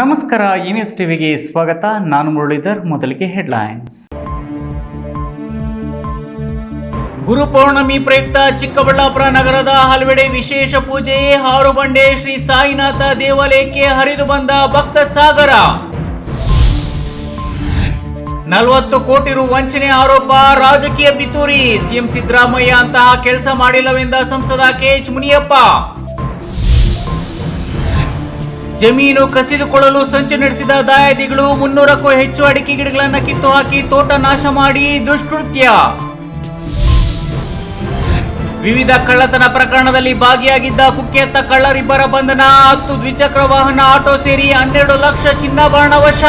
ನಮಸ್ಕಾರ, ಈ ನ್ಯೂಸ್ ಟಿವಿಗೆ ಸ್ವಾಗತ. ನಾನು ಮುರಳೀಧರ್. ಮೊದಲಿಗೆ ಹೆಡ್ಲೈನ್ಸ್. ಗುರುಪೌರ್ಣಮಿ ಪ್ರಯುಕ್ತ ಚಿಕ್ಕಬಳ್ಳಾಪುರ ನಗರದ ಹಲವೆಡೆ ವಿಶೇಷ ಪೂಜೆ. ಹಾರುಬಂಡೆ ಶ್ರೀ ಸಾಯಿನಾಥ ದೇವಾಲಯಕ್ಕೆ ಹರಿದು ಬಂದ ಭಕ್ತ ಸಾಗರ. 40 ಕೋಟಿ ರು ವಂಚನೆ ಆರೋಪ, ರಾಜಕೀಯ ಪಿತೂರಿ. ಸಿಎಂ ಸಿದ್ದರಾಮಯ್ಯ ಅಂತಹ ಕೆಲಸ ಮಾಡಿಲ್ಲವೆಂದ ಸಂಸದ ಕೆಎಚ್ ಮುನಿಯಪ್ಪ. ಜಮೀನು ಕಸಿದುಕೊಳ್ಳಲು ಸಂಚು ನಡೆಸಿದ ದಾಯಾದಿಗಳು. 300ಕ್ಕೂ ಹೆಚ್ಚು ಅಡಿಕೆ ಗಿಡಗಳನ್ನು ಕಿತ್ತು ಹಾಕಿ ತೋಟ ನಾಶ ಮಾಡಿ ದುಷ್ಕೃತ್ಯ. ವಿವಿಧ ಕಳ್ಳತನ ಪ್ರಕರಣದಲ್ಲಿ ಭಾಗಿಯಾಗಿದ್ದ ಕುಖ್ಯಾತ ಕಳ್ಳರಿಬ್ಬರ ಬಂಧನ. 10 ದ್ವಿಚಕ್ರ ವಾಹನ, ಆಟೋ ಸೇರಿ 12 ಲಕ್ಷ ಚಿನ್ನಾಭರಣ ವಶ.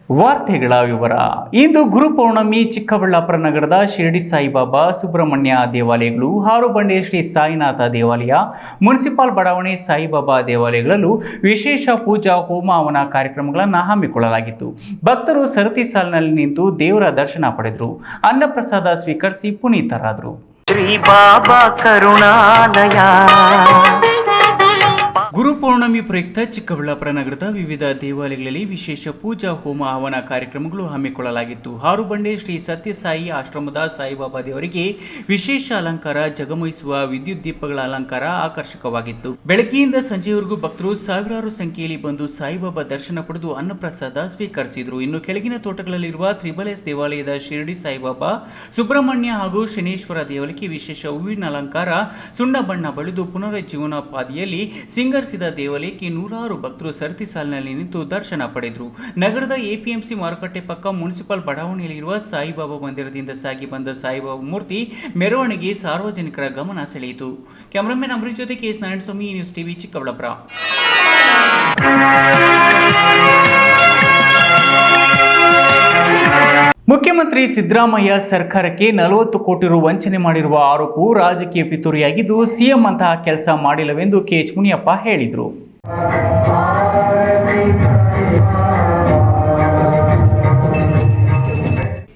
ವಾರ್ತೆಗಳ ವಿವರ. ಇಂದು ಗುರುಪೌರ್ಣಮಿ. ಚಿಕ್ಕಬಳ್ಳಾಪುರ ನಗರದ ಶಿರಡಿ ಸಾಯಿಬಾಬಾ, ಸುಬ್ರಹ್ಮಣ್ಯ ದೇವಾಲಯಗಳು, ಹಾರುಬಂಡೆ ಶ್ರೀ ಸಾಯಿನಾಥ ದೇವಾಲಯ, ಮುನ್ಸಿಪಾಲ್ ಬಡಾವಣೆ ಸಾಯಿಬಾಬಾ ದೇವಾಲಯಗಳಲ್ಲೂ ವಿಶೇಷ ಪೂಜಾ ಹೋಮ ಹವನ ಕಾರ್ಯಕ್ರಮಗಳನ್ನು ಹಮ್ಮಿಕೊಳ್ಳಲಾಗಿತ್ತು. ಭಕ್ತರು ಸರತಿ ಸಾಲಿನಲ್ಲಿ ನಿಂತು ದೇವರ ದರ್ಶನ ಪಡೆದರು. ಅನ್ನಪ್ರಸಾದ ಸ್ವೀಕರಿಸಿ ಪುನೀತರಾದರು. ಶ್ರೀ ಬಾಬಾ ಕರುಣಾಲಯ. ಗುರುಪೌರ್ಣಮಿ ಪ್ರಯುಕ್ತ ಚಿಕ್ಕಬಳ್ಳಾಪುರ ನಗರದ ವಿವಿಧ ದೇವಾಲಯಗಳಲ್ಲಿ ವಿಶೇಷ ಪೂಜಾ ಹೋಮ ಹವನ ಕಾರ್ಯಕ್ರಮಗಳು ಹಮ್ಮಿಕೊಳ್ಳಲಾಗಿತ್ತು. ಹಾರುಬಂಡೆ ಶ್ರೀ ಸತ್ಯಸಾಯಿ ಆಶ್ರಮದ ಸಾಯಿಬಾಬಾ ದೇವರಿಗೆ ವಿಶೇಷ ಅಲಂಕಾರ, ಜಗಮಯಿಸುವ ವಿದ್ಯುತ್ ದೀಪಗಳ ಅಲಂಕಾರ ಆಕರ್ಷಕವಾಗಿತ್ತು. ಬೆಳಗ್ಗೆಯಿಂದ ಸಂಜೆಯವರೆಗೂ ಭಕ್ತರು ಸಾವಿರಾರು ಸಂಖ್ಯೆಯಲ್ಲಿ ಬಂದು ಸಾಯಿಬಾಬಾ ದರ್ಶನ ಪಡೆದು ಅನ್ನಪ್ರಸಾದ ಸ್ವೀಕರಿಸಿದರು. ಇನ್ನು ಕೆಳಗಿನ ತೋಟಗಳಲ್ಲಿರುವ ತ್ರಿಬಲ್ ದೇವಾಲಯದ ಶಿರಡಿ ಸಾಯಿಬಾಬಾ, ಸುಬ್ರಹ್ಮಣ್ಯ ಹಾಗೂ ಶನೇಶ್ವರ ದೇವಾಲಯಕ್ಕೆ ವಿಶೇಷ ಹೂವಿನ ಅಲಂಕಾರ, ಸುಣ್ಣ ಬಣ್ಣ ಬಳಿದು ಪುನರುಜ್ಜೀವನೋಪಾದಿಯಲ್ಲಿ ಸಿಂಗರಿಸಿದ ದೇವಾಲಯಕ್ಕೆ ನೂರಾರು ಭಕ್ತರು ಸರತಿ ಸಾಲಿನಲ್ಲಿ ನಿಂತು ದರ್ಶನ ಪಡೆದರು. ನಗರದ ಎಪಿಎಂಸಿ ಮಾರುಕಟ್ಟೆ ಪಕ್ಕ ಮುನ್ಸಿಪಲ್ ಬಡಾವಣೆಯಲ್ಲಿರುವ ಸಾಯಿಬಾಬಾ ಮಂದಿರದಿಂದ ಸಾಗಿ ಬಂದ ಸಾಯಿಬಾಬಾ ಮೂರ್ತಿ ಮೆರವಣಿಗೆ ಸಾರ್ವಜನಿಕರ ಗಮನ ಸೆಳೆಯಿತು. ಕ್ಯಾಮರಾಮನ್ ಅಂಬರೀಶ್ ಜೊತೆ KS Narayanaswamy, news TV, Chikkaballapur. ಮುಖ್ಯಮಂತ್ರಿ ಸಿದ್ದರಾಮಯ್ಯ ಸರ್ಕಾರಕ್ಕೆ 40 ಕೋಟಿ ರು ವಂಚನೆ ಮಾಡಿರುವ ಆರೋಪವು ರಾಜಕೀಯ ಪಿತೂರಿಯಾಗಿದ್ದು, ಸಿಎಂ ಅಂತಹ ಕೆಲಸ ಮಾಡಿಲ್ಲವೆಂದು ಕೆಎಚ್ ಮುನಿಯಪ್ಪ ಹೇಳಿದರು.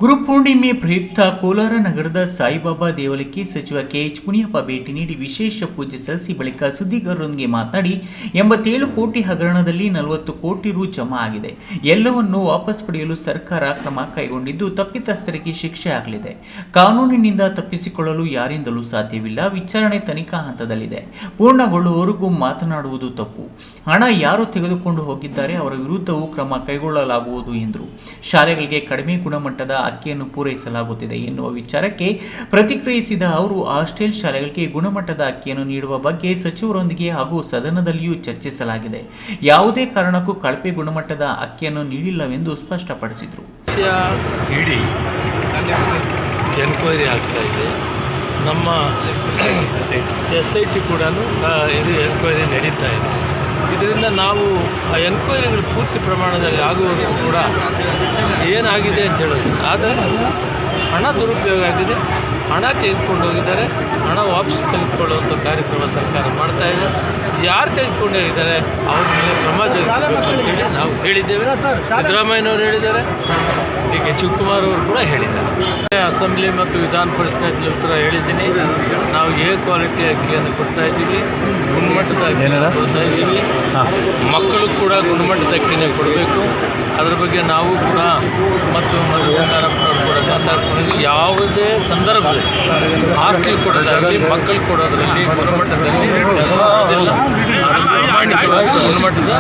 ಗುರುಪೂರ್ಣಿಮೆ ಪ್ರಯುಕ್ತ ಕೋಲಾರ ನಗರದ ಸಾಯಿಬಾಬಾ ದೇವಾಲಯಕ್ಕೆ ಸಚಿವ ಕೆಎಚ್ ಮುನಿಯಪ್ಪ ಭೇಟಿ ನೀಡಿ ವಿಶೇಷ ಪೂಜೆ ಸಲ್ಲಿಸಿ ಬಳಿಕ ಸುದ್ದಿಗಾರರೊಂದಿಗೆ ಮಾತನಾಡಿ 87 ಕೋಟಿ ಹಗರಣದಲ್ಲಿ 40 ಕೋಟಿ ರು ಜಮಾ ಆಗಿದೆ. ಎಲ್ಲವನ್ನೂ ವಾಪಸ್ ಪಡೆಯಲು ಸರ್ಕಾರ ಕ್ರಮ ಕೈಗೊಂಡಿದ್ದು ತಪ್ಪಿತಸ್ಥರಿಗೆ ಶಿಕ್ಷೆ ಆಗಲಿದೆ. ಕಾನೂನಿನಿಂದ ತಪ್ಪಿಸಿಕೊಳ್ಳಲು ಯಾರಿಂದಲೂ ಸಾಧ್ಯವಿಲ್ಲ. ವಿಚಾರಣೆ ತನಿಖಾ ಹಂತದಲ್ಲಿದೆ. ಪೂರ್ಣಗೊಳ್ಳುವವರೆಗೂ ಮಾತನಾಡುವುದು ತಪ್ಪು. ಹಣ ಯಾರು ತೆಗೆದುಕೊಂಡು ಹೋಗಿದ್ದಾರೆ ಅವರ ವಿರುದ್ಧವೂ ಕ್ರಮ ಕೈಗೊಳ್ಳಲಾಗುವುದು ಎಂದರು. ಶಾಲೆಗಳಿಗೆ ಕಡಿಮೆ ಗುಣಮಟ್ಟದ ಅಕ್ಕಿಯನ್ನು ಪೂರೈಸಲಾಗುತ್ತಿದೆ ಎನ್ನುವ ವಿಚಾರಕ್ಕೆ ಪ್ರತಿಕ್ರಿಯಿಸಿದ ಅವರು, ಹಾಸ್ಟೆಲ್ ಶಾಲೆಗಳಿಗೆ ಗುಣಮಟ್ಟದ ಅಕ್ಕಿಯನ್ನು ನೀಡುವ ಬಗ್ಗೆ ಸಚಿವರೊಂದಿಗೆ ಹಾಗೂ ಸದನದಲ್ಲಿಯೂ ಚರ್ಚಿಸಲಾಗಿದೆ. ಯಾವುದೇ ಕಾರಣಕ್ಕೂ ಕಳಪೆ ಗುಣಮಟ್ಟದ ಅಕ್ಕಿಯನ್ನು ನೀಡಿಲ್ಲವೆಂದು ಸ್ಪಷ್ಟಪಡಿಸಿದರು. ಎನ್ಕ್ವೈರಿ ಆಗ್ತಾ ಇದೆ. ನಮ್ಮ SIT ಕೂಡ ಇದು ಎನ್ಕ್ವೈರಿ ನಡೀತಾ ಇದೆ. ಇದರಿಂದ ನಾವು ಆ ಎನ್ಕ್ವೈರಿಗಳು ಪೂರ್ತಿ ಪ್ರಮಾಣದಲ್ಲಿ ಆಗುವವರೆಗೂ ಕೂಡ ಏನಾಗಿದೆ ಅಂತ ಹೇಳೋದು. ಆದರೆ ಹಣ ದುರುಪಯೋಗ ಆಗಿದೆ, ಹಣ ತೆಗೆದುಕೊಂಡು ಹೋಗಿದ್ದಾರೆ, ಹಣ ವಾಪಸ್ ತೆಗೆದುಕೊಳ್ಳುವಂಥ ಕಾರ್ಯಕ್ರಮ ಸರ್ಕಾರ ಮಾಡ್ತಾ ಇದೆ. ಯಾರು ತೆಗೆದುಕೊಂಡು ಹೋಗಿದ್ದಾರೆ ಅವ್ರ ಮೇಲೆ ಕ್ರಮ ಜರುಗಿಸಬೇಕು ಅಂತೇಳಿ ನಾವು ಹೇಳಿದ್ದೇವೆ. ಸಿದ್ದರಾಮಯ್ಯನವರು ಹೇಳಿದ್ದಾರೆ, DK ಶಿವಕುಮಾರ್ ಅವರು ಕೂಡ ಹೇಳಿದ್ದಾರೆ. ಅಸೆಂಬ್ಲಿ ಮತ್ತು ವಿಧಾನ ಪರಿಷತ್ನಲ್ಲಿ ಉತ್ತರ ಹೇಳಿದ್ದೀನಿ. ನಾವು ಕ್ವಾಲಿಟಿ ಅಕ್ಕಿಯನ್ನು ಕೊಡ್ತಾ ಇದ್ದೀವಿ, ಗುಣಮಟ್ಟದ ಅಕ್ಕಿಯನ್ನು ಕೊಡ್ತಾ ಇದ್ದೀವಿ. ಮಕ್ಕಳು ಕೂಡ ಗುಣಮಟ್ಟದ ಅಕ್ಕಿನೇ ಕೊಡಬೇಕು. ಅದರ ಬಗ್ಗೆ ನಾವು ಕೂಡ ಮತ್ತು ಕೂಡ ಮಾತಾಡ್ಕೊಂಡು ಯಾವುದೇ ಸಂದರ್ಭದಲ್ಲಿ ಆಸ್ತಿ ಕೊಡೋದಾಗಲಿ ಮಕ್ಕಳು ಕೊಡೋದ್ರಲ್ಲಿ ಗುಣಮಟ್ಟದಲ್ಲಿ ಗುಣಮಟ್ಟದ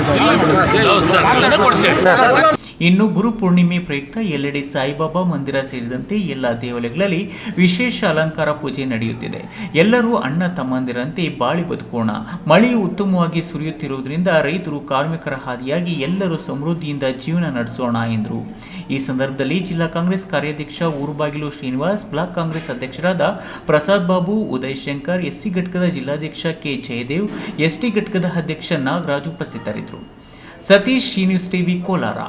ವ್ಯವಸ್ಥೆ ಕೊಡ್ತೇವೆ. ಇನ್ನು ಗುರುಪೂರ್ಣಿಮೆ ಪ್ರಯುಕ್ತ ಎಲ್ಲೆಡೆ ಸಾಯಿಬಾಬಾ ಮಂದಿರ ಸೇರಿದಂತೆ ಎಲ್ಲ ದೇವಾಲಯಗಳಲ್ಲಿ ವಿಶೇಷ ಅಲಂಕಾರ ಪೂಜೆ ನಡೆಯುತ್ತಿದೆ. ಎಲ್ಲರೂ ಅಣ್ಣ ತಮ್ಮಂದಿರಂತೆ ಬಾಳಿ ಬದುಕೋಣ. ಮಳೆಯು ಉತ್ತಮವಾಗಿ ಸುರಿಯುತ್ತಿರುವುದರಿಂದ ರೈತರು, ಕಾರ್ಮಿಕರ ಹಾದಿಯಾಗಿ ಎಲ್ಲರೂ ಸಮೃದ್ಧಿಯಿಂದ ಜೀವನ ನಡೆಸೋಣ ಎಂದರು. ಈ ಸಂದರ್ಭದಲ್ಲಿ ಜಿಲ್ಲಾ ಕಾಂಗ್ರೆಸ್ ಕಾರ್ಯಾಧ್ಯಕ್ಷ ಊರುಬಾಗಿಲು ಶ್ರೀನಿವಾಸ್, ಬ್ಲಾಕ್ ಕಾಂಗ್ರೆಸ್ ಅಧ್ಯಕ್ಷರಾದ ಪ್ರಸಾದ್ ಬಾಬು, ಉದಯ್ ಶಂಕರ್, SC ಘಟಕದ ಜಿಲ್ಲಾಧ್ಯಕ್ಷ ಕೆ ಜಯದೇವ್, ST ಘಟಕದ ಅಧ್ಯಕ್ಷ ನಾಗರಾಜ್ ಉಪಸ್ಥಿತರಿದ್ದರು. Satish, news TV, Kolar.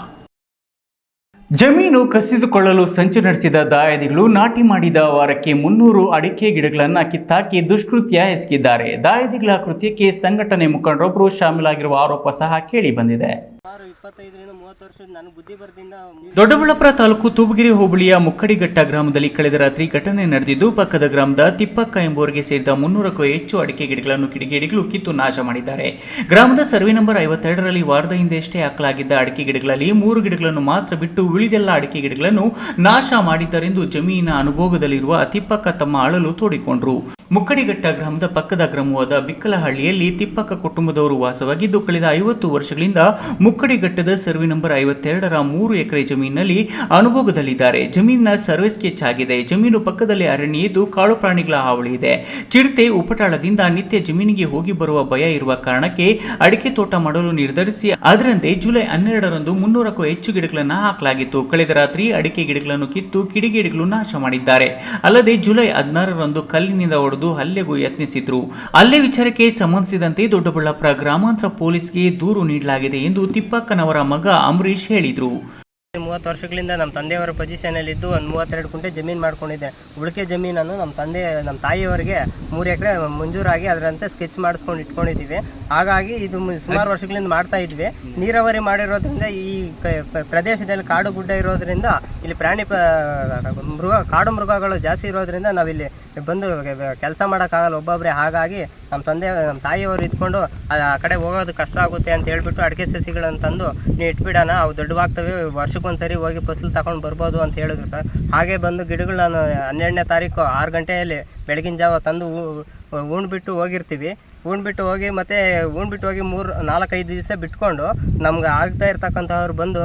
ಜಮೀನು ಕಸಿದುಕೊಳ್ಳಲು ಸಂಚು ನಡೆಸಿದ ದಾಯಾದಿಗಳು ನಾಟಿ ಮಾಡಿದ ವಾರಕ್ಕೆ 300 ಅಡಿಕೆ ಗಿಡಗಳನ್ನು ಕಿತ್ತಾಕಿ ದುಷ್ಕೃತ್ಯ ಎಸಗಿದ್ದಾರೆ. ದಾಯಾದಿಗಳ ಕೃತ್ಯಕ್ಕೆ ಸಂಘಟನೆ ಮುಖಂಡರೊಬ್ಬರು ಶಾಮೀಲಾಗಿರುವ ಆರೋಪ ಸಹ ಕೇಳಿ ಬಂದಿದೆ. 25ರಿಂದ 30 ವರ್ಷದ ನನಗೆ ಬುದ್ಧಿ ಬರ್ದಿಂದ ದೊಡ್ಡಬಳ್ಳಾಪುರ ತಾಲೂಕು ತೂಬಗೆರೆ ಹೋಬಳಿಯ ಮುಕ್ಕಡಿಘಟ್ಟ ಗ್ರಾಮದಲ್ಲಿ ಕಳೆದ ರಾತ್ರಿ ಘಟನೆ ನಡೆದಿದ್ದು, ಪಕ್ಕದ ಗ್ರಾಮದ ತಿಪ್ಪಕ್ಕ ಎಂಬುವರಿಗೆ ಸೇರಿದ 300ಕ್ಕೂ ಹೆಚ್ಚು ಅಡಿಕೆ ಗಿಡಗಳನ್ನು ಕಿಡಿಗೇಡಿಗಳು ಕಿತ್ತು ನಾಶ ಮಾಡಿದ್ದಾರೆ. ಗ್ರಾಮದ ಸರ್ವೆ ನಂಬರ್ 52ರಲ್ಲಿ ವಾರದ ಹಿಂದೆಷ್ಟೇ ಹಾಕಲಾಗಿದ್ದ ಅಡಿಕೆ ಗಿಡಗಳಲ್ಲಿ 3 ಗಿಡಗಳನ್ನು ಮಾತ್ರ ಬಿಟ್ಟು ಉಳಿದೆಲ್ಲ ಅಡಿಕೆ ಗಿಡಗಳನ್ನು ನಾಶ ಮಾಡಿದ್ದಾರೆಂದು ಜಮೀನಿನ ಅನುಭೋಗದಲ್ಲಿರುವ ತಿಪ್ಪಕ್ಕ ತಮ್ಮ ಅಳಲು ತೋಡಿಕೊಂಡರು. ಮುಕ್ಕಡಿಘಟ್ಟ ಗ್ರಾಮದ ಪಕ್ಕದ ಗ್ರಾಮವಾದ ಬಿಕ್ಕಲಹಳ್ಳಿಯಲ್ಲಿ ತಿಪ್ಪಕ್ಕ ಕುಟುಂಬದವರು ವಾಸವಾಗಿದ್ದು, ಕಳೆದ 50 ವರ್ಷಗಳಿಂದ ಮುಕ್ಕಡಿಘಟ್ಟದ ಸರ್ವೆ ನಂಬರ್ 52ರ 3 ಎಕರೆ ಜಮೀನಿನಲ್ಲಿ ಅನುಭೋಗದಲ್ಲಿದ್ದಾರೆ. ಜಮೀನಿನ ಸರ್ವೆ ಸ್ಕೆಚ್ ಆಗಿದೆ. ಜಮೀನು ಪಕ್ಕದಲ್ಲಿ ಅರಣ್ಯ ಇದ್ದು ಕಾಡು ಪ್ರಾಣಿಗಳ ಹಾವಳಿ ಇದೆ. ಚಿರತೆ ಉಪಟಳದಿಂದ ನಿತ್ಯ ಜಮೀನಿಗೆ ಹೋಗಿ ಬರುವ ಭಯ ಇರುವ ಕಾರಣಕ್ಕೆ ಅಡಿಕೆ ತೋಟ ಮಾಡಲು ನಿರ್ಧರಿಸಿ ಅದರಂತೆ ಜುಲೈ 12ರಂದು 300ಕ್ಕೂ ಹೆಚ್ಚು ಗಿಡಗಳನ್ನು ಹಾಕಲಾಗಿತ್ತು. ಕಳೆದ ರಾತ್ರಿ ಅಡಿಕೆ ಗಿಡಗಳನ್ನು ಕಿತ್ತು ಕಿಡಿಗೇಡಿಗಳು ನಾಶ ಮಾಡಿದ್ದಾರೆ. ಅಲ್ಲದೆ ಜುಲೈ 16ರಂದು ಕಲ್ಲಿನಿಂದ ಹೊಡೆದು ಹಲ್ಲೆಗೂ ಯತ್ನಿಸಿದ್ರು. ಹಲ್ಲೆ ವಿಚಾರಕ್ಕೆ ಸಂಬಂಧಿಸಿದಂತೆ ದೊಡ್ಡಬಳ್ಳಾಪುರ ಗ್ರಾಮಾಂತರ ಪೊಲೀಸ್ಗೆ ದೂರು ನೀಡಲಾಗಿದೆ ಎಂದು ತಿಪ್ಪಕ್ಕನವರ ಮಗ ಅಂಬರೀಶ್ ಹೇಳಿದರು. 30 ವರ್ಷಗಳಿಂದ ನಮ್ಮ ತಂದೆಯವರ ಪೊಸಿಷನಲ್ಲಿದ್ದು ಒಂದು 32 ಗುಂಟೆ ಜಮೀನು ಮಾಡ್ಕೊಂಡಿದ್ದೆ. ಉಳಿಕೆ ಜಮೀನನ್ನು ನಮ್ಮ ತಾಯಿಯವರಿಗೆ 3 ಎಕರೆ ಮಂಜೂರಾಗಿ ಅದರಂತೆ ಸ್ಕೆಚ್ ಮಾಡಿಸ್ಕೊಂಡು ಇಟ್ಕೊಂಡಿದ್ದೀವಿ. ಹಾಗಾಗಿ ಇದು ಸುಮಾರು ವರ್ಷಗಳಿಂದ ಮಾಡ್ತಾ ಇದ್ವಿ. ನೀರಾವರಿ ಮಾಡಿರೋದ್ರಿಂದ ಈ ಪ್ರದೇಶದಲ್ಲಿ ಕಾಡು ಗುಡ್ಡ ಇರೋದ್ರಿಂದ ಇಲ್ಲಿ ಕಾಡು ಮೃಗಗಳು ಜಾಸ್ತಿ ಇರೋದ್ರಿಂದ ನಾವಿಲ್ಲಿ ಬಂದು ಕೆಲಸ ಮಾಡೋಕ್ಕಾಗಲ್ಲ ಒಬ್ಬೊಬ್ಬರೇ. ಹಾಗಾಗಿ ನಮ್ಮ ತಾಯಿಯವರು ಇದ್ಕೊಂಡು ಆ ಕಡೆ ಹೋಗೋದು ಕಷ್ಟ ಆಗುತ್ತೆ ಅಂತ ಹೇಳ್ಬಿಟ್ಟು ಅಡಿಕೆ ಸಸಿಗಳನ್ನು ತಂದು ನೀವು ಇಟ್ಬಿಡೋಣ, ಅವು ದೊಡ್ಡವಾಗ್ತವೆ, ವರ್ಷಕ್ಕೊಂದ್ಸರಿ ಹೋಗಿ ಫಸಲು ತಗೊಂಡು ಬರ್ಬೋದು ಅಂತ ಹೇಳಿದ್ರು ಸರ್. ಹಾಗೆ ಬಂದು ಗಿಡಗಳು ನಾನು 12ನೇ ತಾರೀಕು 6 ಗಂಟೆಯಲ್ಲಿ ಬೆಳಗಿನ ಜಾವ ತಂದು ಉಣ್ಬಿಟ್ಟು ಹೋಗಿರ್ತೀವಿ. ಉಣ್ಬಿಟ್ಟು ಹೋಗಿ 4-5 ದಿವಸ ಬಿಟ್ಕೊಂಡು ನಮ್ಗೆ ಆಗ್ತಾ ಇರ್ತಕ್ಕಂಥವ್ರು ಬಂದು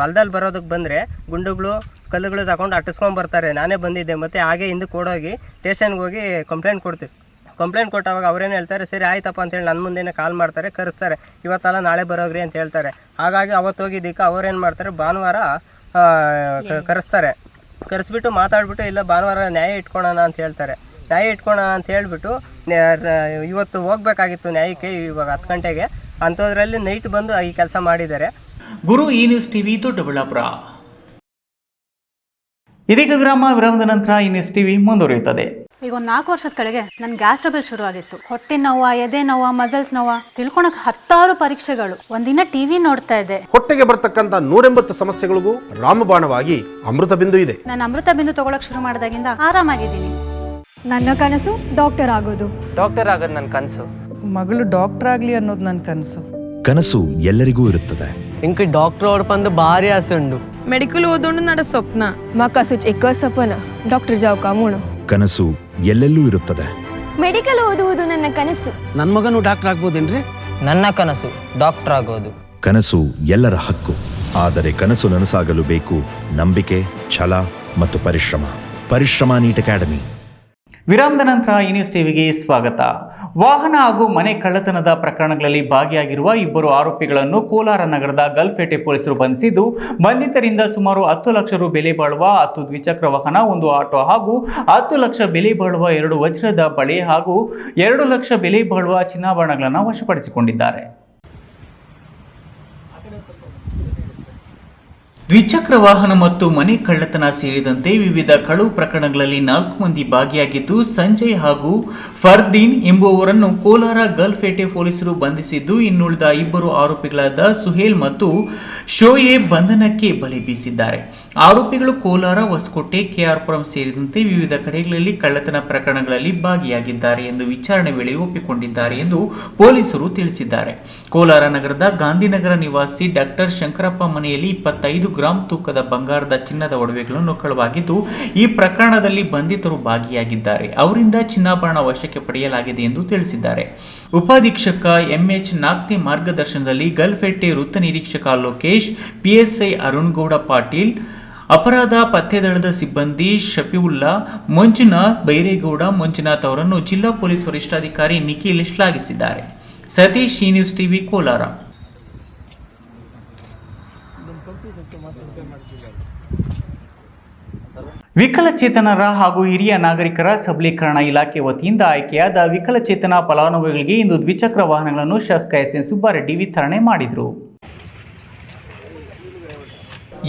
ಹೊಲದಲ್ಲಿ ಬರೋದಕ್ಕೆ ಬಂದರೆ ಗುಂಡುಗಳು ಕಲ್ಲುಗಳು ತಗೊಂಡು ಅಟ್ಟಿಸ್ಕೊಂಡು ಬರ್ತಾರೆ. ನಾನೇ ಬಂದಿದ್ದೆ. ಮತ್ತು ಹಾಗೆ ಹಿಂದಕ್ಕೆ ಓಡೋಗಿ ಸ್ಟೇಷನ್ಗೆ ಹೋಗಿ ಕಂಪ್ಲೇಂಟ್ ಕೊಡ್ತೀವಿ. ಕಂಪ್ಲೇಂಟ್ ಕೊಟ್ಟಾಗ ಅವರೇನು ಹೇಳ್ತಾರೆ, ಸರಿ ಆಯ್ತಪ್ಪ ಅಂತೇಳಿ ನನ್ನ ಮುಂದೆನೇ ಕಾಲ್ ಮಾಡ್ತಾರೆ, ಕರೆಸ್ತಾರೆ. ಇವತ್ತಲ್ಲ ನಾಳೆ ಬರೋಗ್ರಿ ಅಂತ ಹೇಳ್ತಾರೆ. ಹಾಗಾಗಿ ಅವತ್ತು ಹೋಗಿದ್ದಕ್ಕೆ ಅವರೇನು ಮಾಡ್ತಾರೆ, ಭಾನುವಾರ ಕರೆಸ್ಬಿಟ್ಟು ಮಾತಾಡ್ಬಿಟ್ಟು ಇಲ್ಲ ಭಾನುವಾರ ನ್ಯಾಯ ಇಟ್ಕೊಳ್ಳೋಣ ಅಂತ ಹೇಳ್ತಾರೆ. ನ್ಯಾಯ ಇಟ್ಕೊಳ್ಳೋಣ ಅಂತ ಹೇಳ್ಬಿಟ್ಟು ಇವತ್ತು ಹೋಗ್ಬೇಕಾಗಿತ್ತು ನ್ಯಾಯಕ್ಕೆ, ಇವಾಗ 10 ಗಂಟೆಗೆ. ಅಂಥದ್ರಲ್ಲಿ ನೈಟ್ ಬಂದು ಈ ಕೆಲಸ ಮಾಡಿದ್ದಾರೆ. ಗುರು ಈ ನ್ಯೂಸ್ ಟಿವಿ ದೊಡ್ಡಬಳ್ಳಾಪುರ. ಇದೀಗ ವಿರಾಮದ ನಂತರ ಈ ನ್ಯೂಸ್ ಟಿವಿ ಮುಂದುವರಿಯುತ್ತದೆ. ಈಗ ಒಂದು 4 ವರ್ಷದ ಕೆಳಗೆ ನನ್ನ ಗ್ಯಾಸ್ ಟ್ರಬಲ್ ಶುರು ಆಗಿತ್ತು. ಹೊಟ್ಟೆ ನೋವು, ಎದೆ ನೋವು, ಮಸಲ್ಸ್ ನೋವು ತಿಳ್ಕೊಳಕ್ 10 ಪರೀಕ್ಷೆಗಳು. ಒಂದಿನ ಟಿವಿ ನೋಡ್ತಾ ಇದ್ದೆ. ಹೊಟ್ಟೆಗೆ ಬರ್ತಕ್ಕಂಥ 180 ಸಮಸ್ಯೆಗಳಿಗೂ ರಾಮಬಾಣವಾಗಿ ಅಮೃತ ಬಿಂದು ಇದೆ. ನಾನು ಅಮೃತ ಬಿಂದು ತಗೊಳಕ್ ಶುರು ಮಾಡಿದಾಗಿಂದ ಆರಾಮಾಗಿದ್ದೀನಿ. ನನ್ನ ಕನಸು ಡಾಕ್ಟರ್ ಆಗೋದು. ಡಾಕ್ಟರ್ ಆಗೋದು ನನ್ನ ಕನಸು. ಮಗಳು ಡಾಕ್ಟರ್ ಆಗಲಿ ಅನ್ನೋದು ನನ್ನ ಕನಸು. ಕನಸು ಎಲ್ಲರಿಗೂ ಇರುತ್ತದೆ. ಇಂಕ ಡಾಕ್ಟರ್ ಓಡ್ಪಂದು ಭಾರಿ ಆಸೆ ಉಂಡು. ಮೆಡಿಕಲ್ ಓದೋಣ ನಡ ಸ್ವಪ್ನ. ಮಾಕಾಸು ಎಕ್ಕ ಸಪನ ಡಾಕ್ಟರ್ ಜಾವ್ ಕಾಮೂಣ. ಕನಸು ಎಲ್ಲೆಲ್ಲೂ ಇರುತ್ತದೆ. ಮೆಡಿಕಲ್ ಓದುವುದು ನನ್ನ ಕನಸು. ನನ್ನ ಮಗನು ಡಾಕ್ಟರ್ ಆಗ್ಬೋದೇನ್ರಿ? ನನ್ನ ಕನಸು ಡಾಕ್ಟರ್ ಆಗೋದು. ಕನಸು ಎಲ್ಲರ ಹಕ್ಕು. ಆದರೆ ಕನಸು ನನಸಾಗಲು ಬೇಕು ನಂಬಿಕೆ, ಛಲ ಮತ್ತು ಪರಿಶ್ರಮ ನೀಟ್ ಅಕಾಡೆಮಿ. ವಿರಾಮದ ನಂತರ ಈ ನ್ಯೂಸ್ ಟಿವಿಗೆ ಸ್ವಾಗತ. ವಾಹನ ಹಾಗೂ ಮನೆ ಕಳ್ಳತನದ ಪ್ರಕರಣಗಳಲ್ಲಿ ಭಾಗಿಯಾಗಿರುವ 2 ಆರೋಪಿಗಳನ್ನು ಕೋಲಾರ ನಗರದ ಗಲ್ಫೇಟೆ ಪೊಲೀಸರು ಬಂಧಿಸಿದ್ದು, ಬಂಧಿತರಿಂದ ಸುಮಾರು 10 ಲಕ್ಷ ರು ಬೆಲೆ ಬಾಳುವ 10 ದ್ವಿಚಕ್ರ ವಾಹನ, 1 ಆಟೋ ಹಾಗೂ 10 ಲಕ್ಷ ಬೆಲೆ ಬಾಳುವ 2 ವಜ್ರದ ಬಳೆ ಹಾಗೂ 2 ಲಕ್ಷ ಬೆಲೆ ಬಾಳುವ ಚಿನ್ನಾಭರಣಗಳನ್ನು ವಶಪಡಿಸಿಕೊಂಡಿದ್ದಾರೆ. ದ್ವಿಚಕ್ರ ವಾಹನ ಮತ್ತು ಮನೆ ಕಳ್ಳತನ ಸೇರಿದಂತೆ ವಿವಿಧ ಕಳವು ಪ್ರಕರಣಗಳಲ್ಲಿ 4 ಮಂದಿ ಭಾಗಿಯಾಗಿದ್ದು, ಸಂಜಯ್ ಹಾಗೂ ಫರ್ದೀನ್ ಎಂಬುವವರನ್ನು ಕೋಲಾರ ಗಲ್ಫೇಟೆ ಪೊಲೀಸರು ಬಂಧಿಸಿದ್ದು, ಇನ್ನುಳಿದ 2 ಆರೋಪಿಗಳಾದ ಸುಹೇಲ್ ಮತ್ತು ಶೋಯೇಬ್ ಬಂಧನಕ್ಕೆ ಬಲೆ ಬೀಸಿದ್ದಾರೆ. ಆರೋಪಿಗಳು ಕೋಲಾರ, ಹೊಸಕೋಟೆ, ಕೆಆರ್ಪುರಂ ಸೇರಿದಂತೆ ವಿವಿಧ ಕಡೆಗಳಲ್ಲಿ ಕಳ್ಳತನ ಪ್ರಕರಣಗಳಲ್ಲಿ ಭಾಗಿಯಾಗಿದ್ದಾರೆ ಎಂದು ವಿಚಾರಣೆ ವೇಳೆ ಒಪ್ಪಿಕೊಂಡಿದ್ದಾರೆ ಎಂದು ಪೊಲೀಸರು ತಿಳಿಸಿದ್ದಾರೆ. ಕೋಲಾರ ನಗರದ ಗಾಂಧಿನಗರ ನಿವಾಸಿ ಡಾಕ್ಟರ್ ಶಂಕರಪ್ಪ ಮನೆಯಲ್ಲಿ 25 ಗ್ರಾಂ ತೂಕದ ಬಂಗಾರದ ಚಿನ್ನದ ಒಡವೆಗಳನ್ನು ಕಳವಾಗಿದ್ದು, ಈ ಪ್ರಕರಣದಲ್ಲಿ ಬಂಧಿತರು ಭಾಗಿಯಾಗಿದ್ದಾರೆ. ಅವರಿಂದ ಚಿನ್ನಾಭರಣ ವಶಕ್ಕೆ ಪಡೆಯಲಾಗಿದೆ ಎಂದು ತಿಳಿಸಿದ್ದಾರೆ. ಉಪಾಧೀಕ್ಷಕ ಎಂಎಚ್ ನಾಗ್ತಿ ಮಾರ್ಗದರ್ಶನದಲ್ಲಿ ಗಲ್ಫೇಟೆ ವೃತ್ತ ನಿರೀಕ್ಷಕ ಲೋಕೇಶ್, ಪಿಎಸ್ಐ ಅರುಣ್ಗೌಡ ಪಾಟೀಲ್, ಅಪರಾಧ ಪತ್ತೆ ದಳದ ಸಿಬ್ಬಂದಿ ಶಫೀವುಲ್ಲಾ, ಮಂಜುನಾಥ್, ಬೈರೇಗೌಡ, ಮಂಜುನಾಥ್ ಅವರನ್ನು ಜಿಲ್ಲಾ ಪೊಲೀಸ್ ವರಿಷ್ಠಾಧಿಕಾರಿ ನಿಖಿಲ್ ಶ್ಲಾಘಿಸಿದ್ದಾರೆ. ಸತೀಶ್, ಈ ನ್ಯೂಸ್ ಟಿವಿ, ಕೋಲಾರ. ವಿಕಲಚೇತನರ ಹಾಗೂ ಹಿರಿಯ ನಾಗರಿಕರ ಸಬಲೀಕರಣ ಇಲಾಖೆ ವತಿಯಿಂದ ಆಯ್ಕೆಯಾದ ವಿಕಲಚೇತನ ಫಲಾನುಭವಿಗಳಿಗೆ ಇಂದು ದ್ವಿಚಕ್ರ ವಾಹನಗಳನ್ನು ಶಾಸಕ ಎಸ್.ಎನ್. ಸುಬ್ಬಾರೆಡ್ಡಿ ವಿತರಣೆ ಮಾಡಿದರು.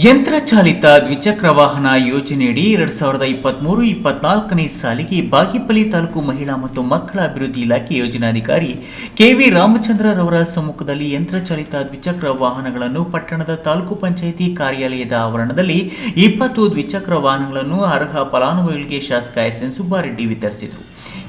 ಯಂತ್ರ ಚಾಲಿತ ದ್ವಿಚಕ್ರ ವಾಹನ ಯೋಜನೆಯಡಿ 2023-24ನೇ ಸಾಲಿಗೆ ಬಾಗೇಪಲ್ಲಿ ತಾಲೂಕು ಮಹಿಳಾ ಮತ್ತು ಮಕ್ಕಳ ಅಭಿವೃದ್ಧಿ ಇಲಾಖೆ ಯೋಜನಾಧಿಕಾರಿ ಕೆವಿ ರಾಮಚಂದ್ರರವರ ಸಮ್ಮುಖದಲ್ಲಿ ಯಂತ್ರ ಚಾಲಿತ ದ್ವಿಚಕ್ರ ವಾಹನಗಳನ್ನು ಪಟ್ಟಣದ ತಾಲೂಕು ಪಂಚಾಯಿತಿ ಕಾರ್ಯಾಲಯದ ಆವರಣದಲ್ಲಿ 20 ದ್ವಿಚಕ್ರ ವಾಹನಗಳನ್ನು ಅರ್ಹ ಫಲಾನುಭವಿಗಳಿಗೆ ಶಾಸಕ ಎಸ್.ಎನ್. ಸುಬ್ಬಾರೆಡ್ಡಿ ವಿತರಿಸಿದರು.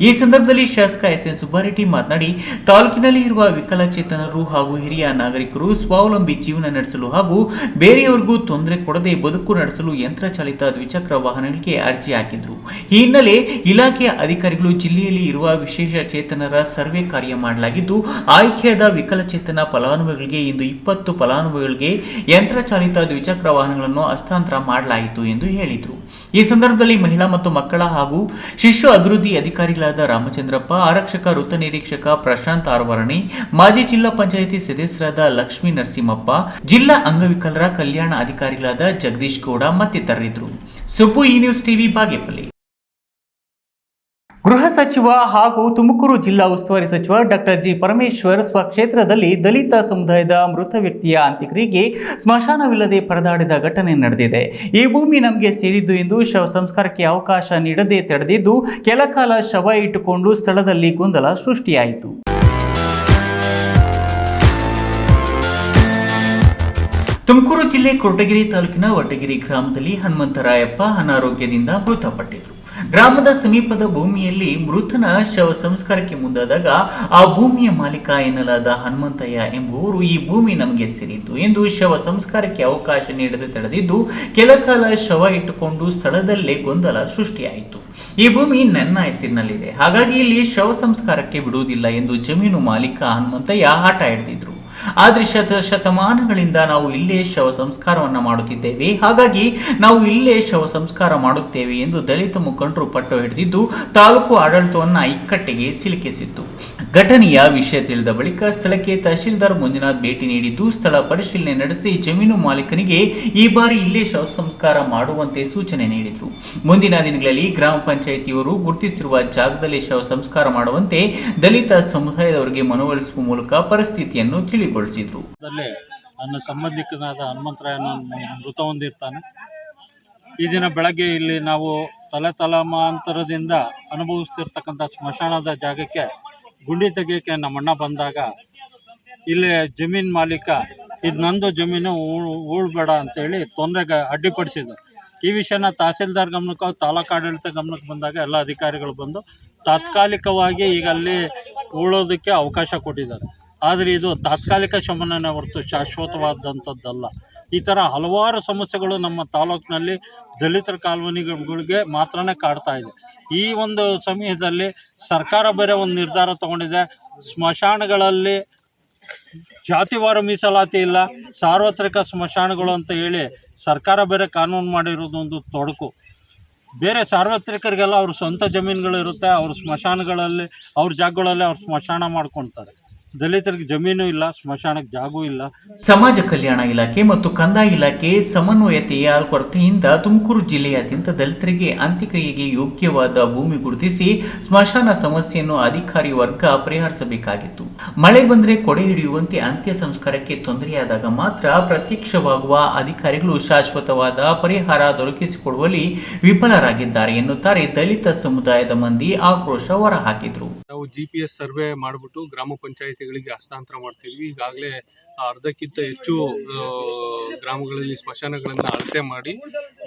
ಈ ಸಂದರ್ಭದಲ್ಲಿ ಶಾಸಕ ಎಸ್.ಎನ್. ಸುಬ್ಬಾರೆಡ್ಡಿ ಮಾತನಾಡಿ, ತಾಲೂಕಿನಲ್ಲಿ ಇರುವ ವಿಕಲಚೇತನರು ಹಾಗೂ ಹಿರಿಯ ನಾಗರಿಕರು ಸ್ವಾವಲಂಬಿ ಜೀವನ ನಡೆಸಲು ಹಾಗೂ ಬೇರೆಯವರಿಗೂ ತೊಂದರೆ ಕೊಡದೆ ಬದುಕು ನಡೆಸಲು ಯಂತ್ರ ಚಾಲಿತ ದ್ವಿಚಕ್ರ ವಾಹನಗಳಿಗೆ ಅರ್ಜಿ ಹಾಕಿದ್ರು. ಈ ಹಿನ್ನೆಲೆ ಇಲಾಖೆಯ ಅಧಿಕಾರಿಗಳು ಜಿಲ್ಲೆಯಲ್ಲಿ ಇರುವ ವಿಶೇಷ ಚೇತನರ ಸರ್ವೆ ಕಾರ್ಯ ಮಾಡಲಾಗಿದ್ದು, ಆಯ್ಕೆಯಾದ ವಿಕಲಚೇತನ ಫಲಾನುಭವಿಗಳಿಗೆ ಇಂದು 20 ಫಲಾನುಭವಿಗಳಿಗೆ ಯಂತ್ರ ಚಾಲಿತ ದ್ವಿಚಕ್ರ ವಾಹನಗಳನ್ನು ಹಸ್ತಾಂತರ ಮಾಡಲಾಯಿತು ಎಂದು ಹೇಳಿದರು. ಈ ಸಂದರ್ಭದಲ್ಲಿ ಮಹಿಳಾ ಮತ್ತು ಮಕ್ಕಳ ಹಾಗೂ ಶಿಶು ಅಭಿವೃದ್ಧಿ ಅಧಿಕಾರಿಗಳಾದ ರಾಮಚಂದ್ರಪ್ಪ, ಆರಕ್ಷಕ ವೃತ್ತ ನಿರೀಕ್ಷಕ ಪ್ರಶಾಂತ್ ಆರ್ವರಣಿ, ಮಾಜಿ ಜಿಲ್ಲಾ ಪಂಚಾಯಿತಿ ಸದಸ್ಯರಾದ ಲಕ್ಷ್ಮೀ ನರಸಿಂಹಪ್ಪ, ಜಿಲ್ಲಾ ಅಂಗವಿಕಲರ ಕಲ್ಯಾಣ ಅಧಿಕಾರಿಗಳಾದ ಜಗದೀಶ್ ಗೌಡ ಮತ್ತಿತರರಿದ್ದರು. ಸುಬ್ಬು ಈ ನ್ಯೂಸ್ ಟಿವಿ ಬಾಗೇಪಲ್ಲಿ. ಗೃಹ ಸಚಿವ ಹಾಗೂ ತುಮಕೂರು ಜಿಲ್ಲಾ ಉಸ್ತುವಾರಿ ಸಚಿವ ಡಾಕ್ಟರ್ ಜಿ ಪರಮೇಶ್ವರ್ ಸ್ವಕ್ಷೇತ್ರದಲ್ಲಿ ದಲಿತ ಸಮುದಾಯದ ಮೃತ ವ್ಯಕ್ತಿಯ ಅಂತ್ಯಕ್ರಿಯೆಗೆ ಸ್ಮಶಾನವಿಲ್ಲದೆ ಪರದಾಡಿದ ಘಟನೆ ನಡೆದಿದೆ. ಈ ಭೂಮಿ ನಮಗೆ ಸೇರಿದ್ದು ಎಂದು ಶವ ಸಂಸ್ಕಾರಕ್ಕೆ ಅವಕಾಶ ನೀಡದೆ ತಡೆದಿದ್ದು, ಕೆಲಕಾಲ ಶವ ಇಟ್ಟುಕೊಂಡು ಸ್ಥಳದಲ್ಲಿ ಗೊಂದಲ ಸೃಷ್ಟಿಯಾಯಿತು. ತುಮಕೂರು ಜಿಲ್ಲೆ ಕೊರಟಗೆರೆ ತಾಲೂಕಿನ ವಡ್ಡಗೆರೆ ಗ್ರಾಮದಲ್ಲಿ ಹನುಮಂತರಾಯಪ್ಪ ಅನಾರೋಗ್ಯದಿಂದ ಮೃತಪಟ್ಟಿದ್ರು. ಗ್ರಾಮದ ಸಮೀಪದ ಭೂಮಿಯಲ್ಲಿ ಮೃತನ ಶವ ಸಂಸ್ಕಾರಕ್ಕೆ ಮುಂದಾದಾಗ ಆ ಭೂಮಿಯ ಮಾಲೀಕ ಎನ್ನಲಾದ ಹನುಮಂತಯ್ಯ ಎಂಬುವರು ಈ ಭೂಮಿ ನಮಗೆ ಸೇರಿದ್ದು ಎಂದು ಶವ ಸಂಸ್ಕಾರಕ್ಕೆ ಅವಕಾಶ ನೀಡದೆ ತಡೆದಿದ್ದು, ಕೆಲಕಾಲ ಶವ ಇಟ್ಟುಕೊಂಡು ಸ್ಥಳದಲ್ಲೇ ಗೊಂದಲ ಸೃಷ್ಟಿಯಾಯಿತು. ಈ ಭೂಮಿ ನನ್ನ ಹೆಸರಿನಲ್ಲಿದೆ, ಹಾಗಾಗಿ ಇಲ್ಲಿ ಶವ ಸಂಸ್ಕಾರಕ್ಕೆ ಬಿಡುವುದಿಲ್ಲ ಎಂದು ಜಮೀನು ಮಾಲೀಕ ಹನುಮಂತಯ್ಯ ಹಠ ಹಿಡಿದಿದ್ರು. ಆದರೆ ಶತಮಾನಗಳಿಂದ ನಾವು ಇಲ್ಲೇ ಶವ ಸಂಸ್ಕಾರವನ್ನ ಮಾಡುತ್ತಿದ್ದೇವೆ, ಹಾಗಾಗಿ ನಾವು ಇಲ್ಲೇ ಶವ ಸಂಸ್ಕಾರ ಮಾಡುತ್ತೇವೆ ಎಂದು ದಲಿತ ಮುಖಂಡರು ಪಟ್ಟು ಹಿಡಿದಿದ್ದು, ತಾಲೂಕು ಆಡಳಿತವನ್ನ ಇಕ್ಕಟ್ಟಿಗೆ ಸಿಲುಕಿಸಿತ್ತು. ಘಟನೆಯ ವಿಷಯ ತಿಳಿದ ಬಳಿಕ ಸ್ಥಳಕ್ಕೆ ತಹಶೀಲ್ದಾರ್ ಮಂಜುನಾಥ್ ಭೇಟಿ ನೀಡಿದ್ದು, ಸ್ಥಳ ಪರಿಶೀಲನೆ ನಡೆಸಿ ಜಮೀನು ಮಾಲೀಕನಿಗೆ ಈ ಬಾರಿ ಇಲ್ಲೇ ಶವ ಸಂಸ್ಕಾರ ಮಾಡುವಂತೆ ಸೂಚನೆ ನೀಡಿದರು. ಮುಂದಿನ ದಿನಗಳಲ್ಲಿ ಗ್ರಾಮ ಪಂಚಾಯಿತಿಯವರು ಗುರುತಿಸಿರುವ ಜಾಗದಲ್ಲಿ ಶವ ಸಂಸ್ಕಾರ ಮಾಡುವಂತೆ ದಲಿತ ಸಮುದಾಯದವರಿಗೆ ಮನವೊಲಿಸುವ ಮೂಲಕ ಪರಿಸ್ಥಿತಿಯನ್ನು ತಿಳಿಗೊಳಿಸಿದ್ರು. ನನ್ನ ಸಂಬಂಧಿಕನಾದ ಹನುಮಂತರಾಯನ ಮೃತ ಹೊಂದಿರ್ತಾನೆ. ಈ ದಿನ ಬೆಳಗ್ಗೆ ಇಲ್ಲಿ ನಾವು ತಲೆತಲಾಂತರದಿಂದ ಅನುಭವಿಸ್ತಿರ್ತಕ್ಕಂಥ ಸ್ಮಶಾನದ ಜಾಗಕ್ಕೆ ಗುಂಡಿ ತೆಗೆಯೋಕ್ಕೆ ನಮ್ಮಣ್ಣ ಬಂದಾಗ ಇಲ್ಲಿ ಜಮೀನು ಮಾಲೀಕ ಇದು ನಂದು ಜಮೀನು ಉಳ್ಬೇಡ ಅಂತೇಳಿ ತೊಂದರೆಗೆ ಅಡ್ಡಿಪಡಿಸಿದ. ಈ ವಿಷಯನ ತಹಸೀಲ್ದಾರ್ ಗಮನಕ್ಕೆ, ತಾಲೂಕು ಆಡಳಿತ ಗಮನಕ್ಕೆ ಬಂದಾಗ ಎಲ್ಲ ಅಧಿಕಾರಿಗಳು ಬಂದು ತಾತ್ಕಾಲಿಕವಾಗಿ ಈಗ ಅಲ್ಲಿ ಉಳೋದಕ್ಕೆ ಅವಕಾಶ ಕೊಟ್ಟಿದ್ದಾರೆ. ಆದರೆ ಇದು ತಾತ್ಕಾಲಿಕ ಶಮನನೇ ಹೊರತು ಶಾಶ್ವತವಾದಂಥದ್ದಲ್ಲ. ಈ ಥರ ಹಲವಾರು ಸಮಸ್ಯೆಗಳು ನಮ್ಮ ತಾಲೂಕಿನಲ್ಲಿ ದಲಿತರ ಕಾಲೋನಿಗಳಿಗೆ ಮಾತ್ರನೇ ಕಾಡ್ತಾ ಇದೆ. ಈ ಒಂದು ಸಮಯದಲ್ಲಿ ಸರ್ಕಾರ ಬೇರೆ ಒಂದು ನಿರ್ಧಾರ ತಗೊಂಡಿದೆ. ಸ್ಮಶಾನಗಳಲ್ಲಿ ಜಾತಿವಾರ ಮೀಸಲಾತಿ ಇಲ್ಲ, ಸಾರ್ವತ್ರಿಕ ಸ್ಮಶಾನಗಳು ಅಂತ ಹೇಳಿ ಸರ್ಕಾರ ಬೇರೆ ಕಾನೂನು ಮಾಡಿರೋದು ಒಂದು ತೊಡಕು. ಬೇರೆ ಸಾರ್ವತ್ರಿಕರಿಗೆಲ್ಲ ಅವ್ರ ಸ್ವಂತ ಜಮೀನುಗಳಿರುತ್ತೆ, ಅವ್ರ ಸ್ಮಶಾನಗಳಲ್ಲಿ ಅವ್ರ ಜಾಗಗಳಲ್ಲಿ ಅವ್ರು ಸ್ಮಶಾನ ಮಾಡ್ಕೊಳ್ತಾರೆ. ದಲಿತರಿಗೆ ಜಮೀನು ಇಲ್ಲ, ಸ್ಮಶಾನಕ್ಕೆ ಜಾಗವೂ ಇಲ್ಲ. ಸಮಾಜ ಕಲ್ಯಾಣ ಇಲಾಖೆ ಮತ್ತು ಕಂದಾಯ ಇಲಾಖೆ ಸಮನ್ವಯತೆಯ ಕೊರತೆಯಿಂದ ತುಮಕೂರು ಜಿಲ್ಲೆಯಾದ್ಯಂತ ದಲಿತರಿಗೆ ಅಂತ್ಯಕ್ರಿಯೆಗೆ ಯೋಗ್ಯವಾದ ಭೂಮಿ ಗುರುತಿಸಿ ಸ್ಮಶಾನ ಸಮಸ್ಯೆಯನ್ನು ಅಧಿಕಾರಿ ವರ್ಗ ಪರಿಹರಿಸಬೇಕಾಗಿತ್ತು. ಮಳೆ ಬಂದರೆ ಕೊಡೆ ಹಿಡಿಯುವಂತೆ ಅಂತ್ಯ ಸಂಸ್ಕಾರಕ್ಕೆ ತೊಂದರೆಯಾದಾಗ ಮಾತ್ರ ಪ್ರತ್ಯಕ್ಷವಾಗುವ ಅಧಿಕಾರಿಗಳು ಶಾಶ್ವತವಾದ ಪರಿಹಾರ ದೊರಕಿಸಿಕೊಡುವಲ್ಲಿ ವಿಫಲರಾಗಿದ್ದಾರೆ ಎನ್ನುತ್ತಾರೆ ದಲಿತ ಸಮುದಾಯದ ಮಂದಿ ಆಕ್ರೋಶ ಹೊರಹಾಕಿದ್ರು. ನಾವು GPS ಸರ್ವೆ ಮಾಡಿಬಿಟ್ಟು ಗ್ರಾಮ ಪಂಚಾಯಿತಿಗಳಿಗೆ ಹಸ್ತಾಂತರ ಮಾಡ್ತೀವಿ. ಈಗಾಗಲೇ ಅರ್ಧಕ್ಕಿಂತ ಹೆಚ್ಚು ಗ್ರಾಮಗಳಲ್ಲಿ ಸ್ಮಶಾನಗಳನ್ನು ಅಳತೆ ಮಾಡಿ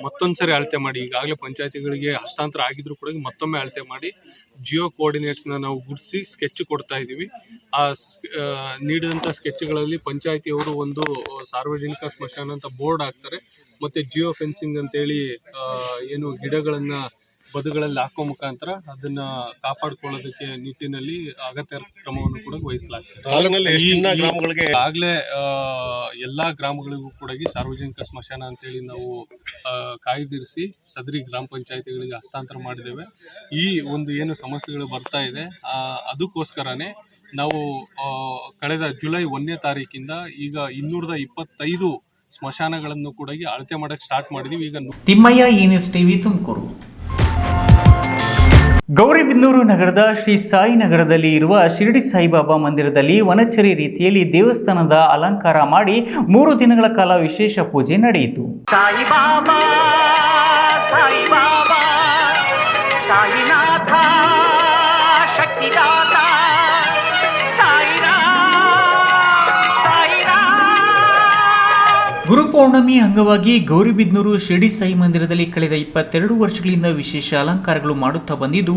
ಮತ್ತೊಂದ್ಸರಿ ಅಳತೆ ಮಾಡಿ ಈಗಾಗಲೇ ಪಂಚಾಯಿತಿಗಳಿಗೆ ಹಸ್ತಾಂತರ ಆಗಿದ್ರು ಕೂಡ ಮತ್ತೊಮ್ಮೆ ಅಳತೆ ಮಾಡಿ ಜಿಯೋ ಕೋಆರ್ಡಿನೇಟ್ಸ್ನ ನಾವು ಗುರುತಿಸಿ ಸ್ಕೆಚ್ ಕೊಡ್ತಾ ಇದ್ದೀವಿ. ಆ ನೀಡಿದಂಥ ಸ್ಕೆಚ್ಗಳಲ್ಲಿ ಪಂಚಾಯಿತಿಯವರು ಒಂದು ಸಾರ್ವಜನಿಕ ಸ್ಮಶಾನ ಅಂತ ಬೋರ್ಡ್ ಹಾಕ್ತಾರೆ, ಮತ್ತು ಜಿಯೋ ಫೆನ್ಸಿಂಗ್ ಅಂತೇಳಿ ಏನು ಗಿಡಗಳನ್ನು ಬದುಗಳಲ್ಲಿ ಹಾಕೋ ಮುಖಾಂತರ ಅದನ್ನ ಕಾಪಾಡ್ಕೊಳ್ಳೋದಕ್ಕೆ ನಿಟ್ಟಿನಲ್ಲಿ ಅಗತ್ಯ ಕ್ರಮವನ್ನು ಕೂಡ ವಹಿಸಲಾಗ್ತದೆ. ಆಗಲೇ ಎಲ್ಲಾ ಗ್ರಾಮಗಳಿಗೂ ಕೂಡ ಸಾರ್ವಜನಿಕ ಸ್ಮಶಾನ ಅಂತೇಳಿ ನಾವು ಕಾಯ್ದಿರಿಸಿ ಸದರಿ ಗ್ರಾಮ ಪಂಚಾಯಿತಿಗಳಿಗೆ ಹಸ್ತಾಂತರ ಮಾಡಿದ್ದೇವೆ. ಈ ಒಂದು ಏನು ಸಮಸ್ಯೆಗಳು ಬರ್ತಾ ಇದೆ ಅದಕ್ಕೋಸ್ಕರನೇ ನಾವು ಕಳೆದ ಜುಲೈ 1ನೇ ತಾರೀಕಿಂದ ಈಗ 225 ಸ್ಮಶಾನಗಳನ್ನು ಕೂಡ ಅಳತೆ ಮಾಡಕ್ಕೆ ಸ್ಟಾರ್ಟ್ ಮಾಡಿದೀವಿ. ಈಗ ತಿಮ್ಮಯ್ಯ, ಈ ನ್ಯೂಸ್ ಟಿವಿ, ತುಮಕೂರು. ಗೌರಿಬಿದನೂರು ನಗರದ ಶ್ರೀ ಸಾಯಿ ನಗರದಲ್ಲಿ ಇರುವ ಶಿರಡಿ ಸಾಯಿಬಾಬಾ ಮಂದಿರದಲ್ಲಿ ವನಚರಿ ರೀತಿಯಲ್ಲಿ ದೇವಸ್ಥಾನದ ಅಲಂಕಾರ ಮಾಡಿ 3 ದಿನಗಳ ಕಾಲ ವಿಶೇಷ ಪೂಜೆ ನಡೆಯಿತು. ಸಾಯಿಬಾಬಾ ಸಾಯಿಬಾಬಾ ಸಾಯಿನಾಥ ಶಕ್ತಿದಾತ ಗುರುಪೌರ್ಣಮಿ ಅಂಗವಾಗಿ ಗೌರಿಬಿದನೂರು ಶಿರಡಿ ಸಾಯಿ ಮಂದಿರದಲ್ಲಿ ಕಳೆದ 22 ವರ್ಷಗಳಿಂದ ವಿಶೇಷ ಅಲಂಕಾರಗಳು ಮಾಡುತ್ತಾ ಬಂದಿದ್ದು,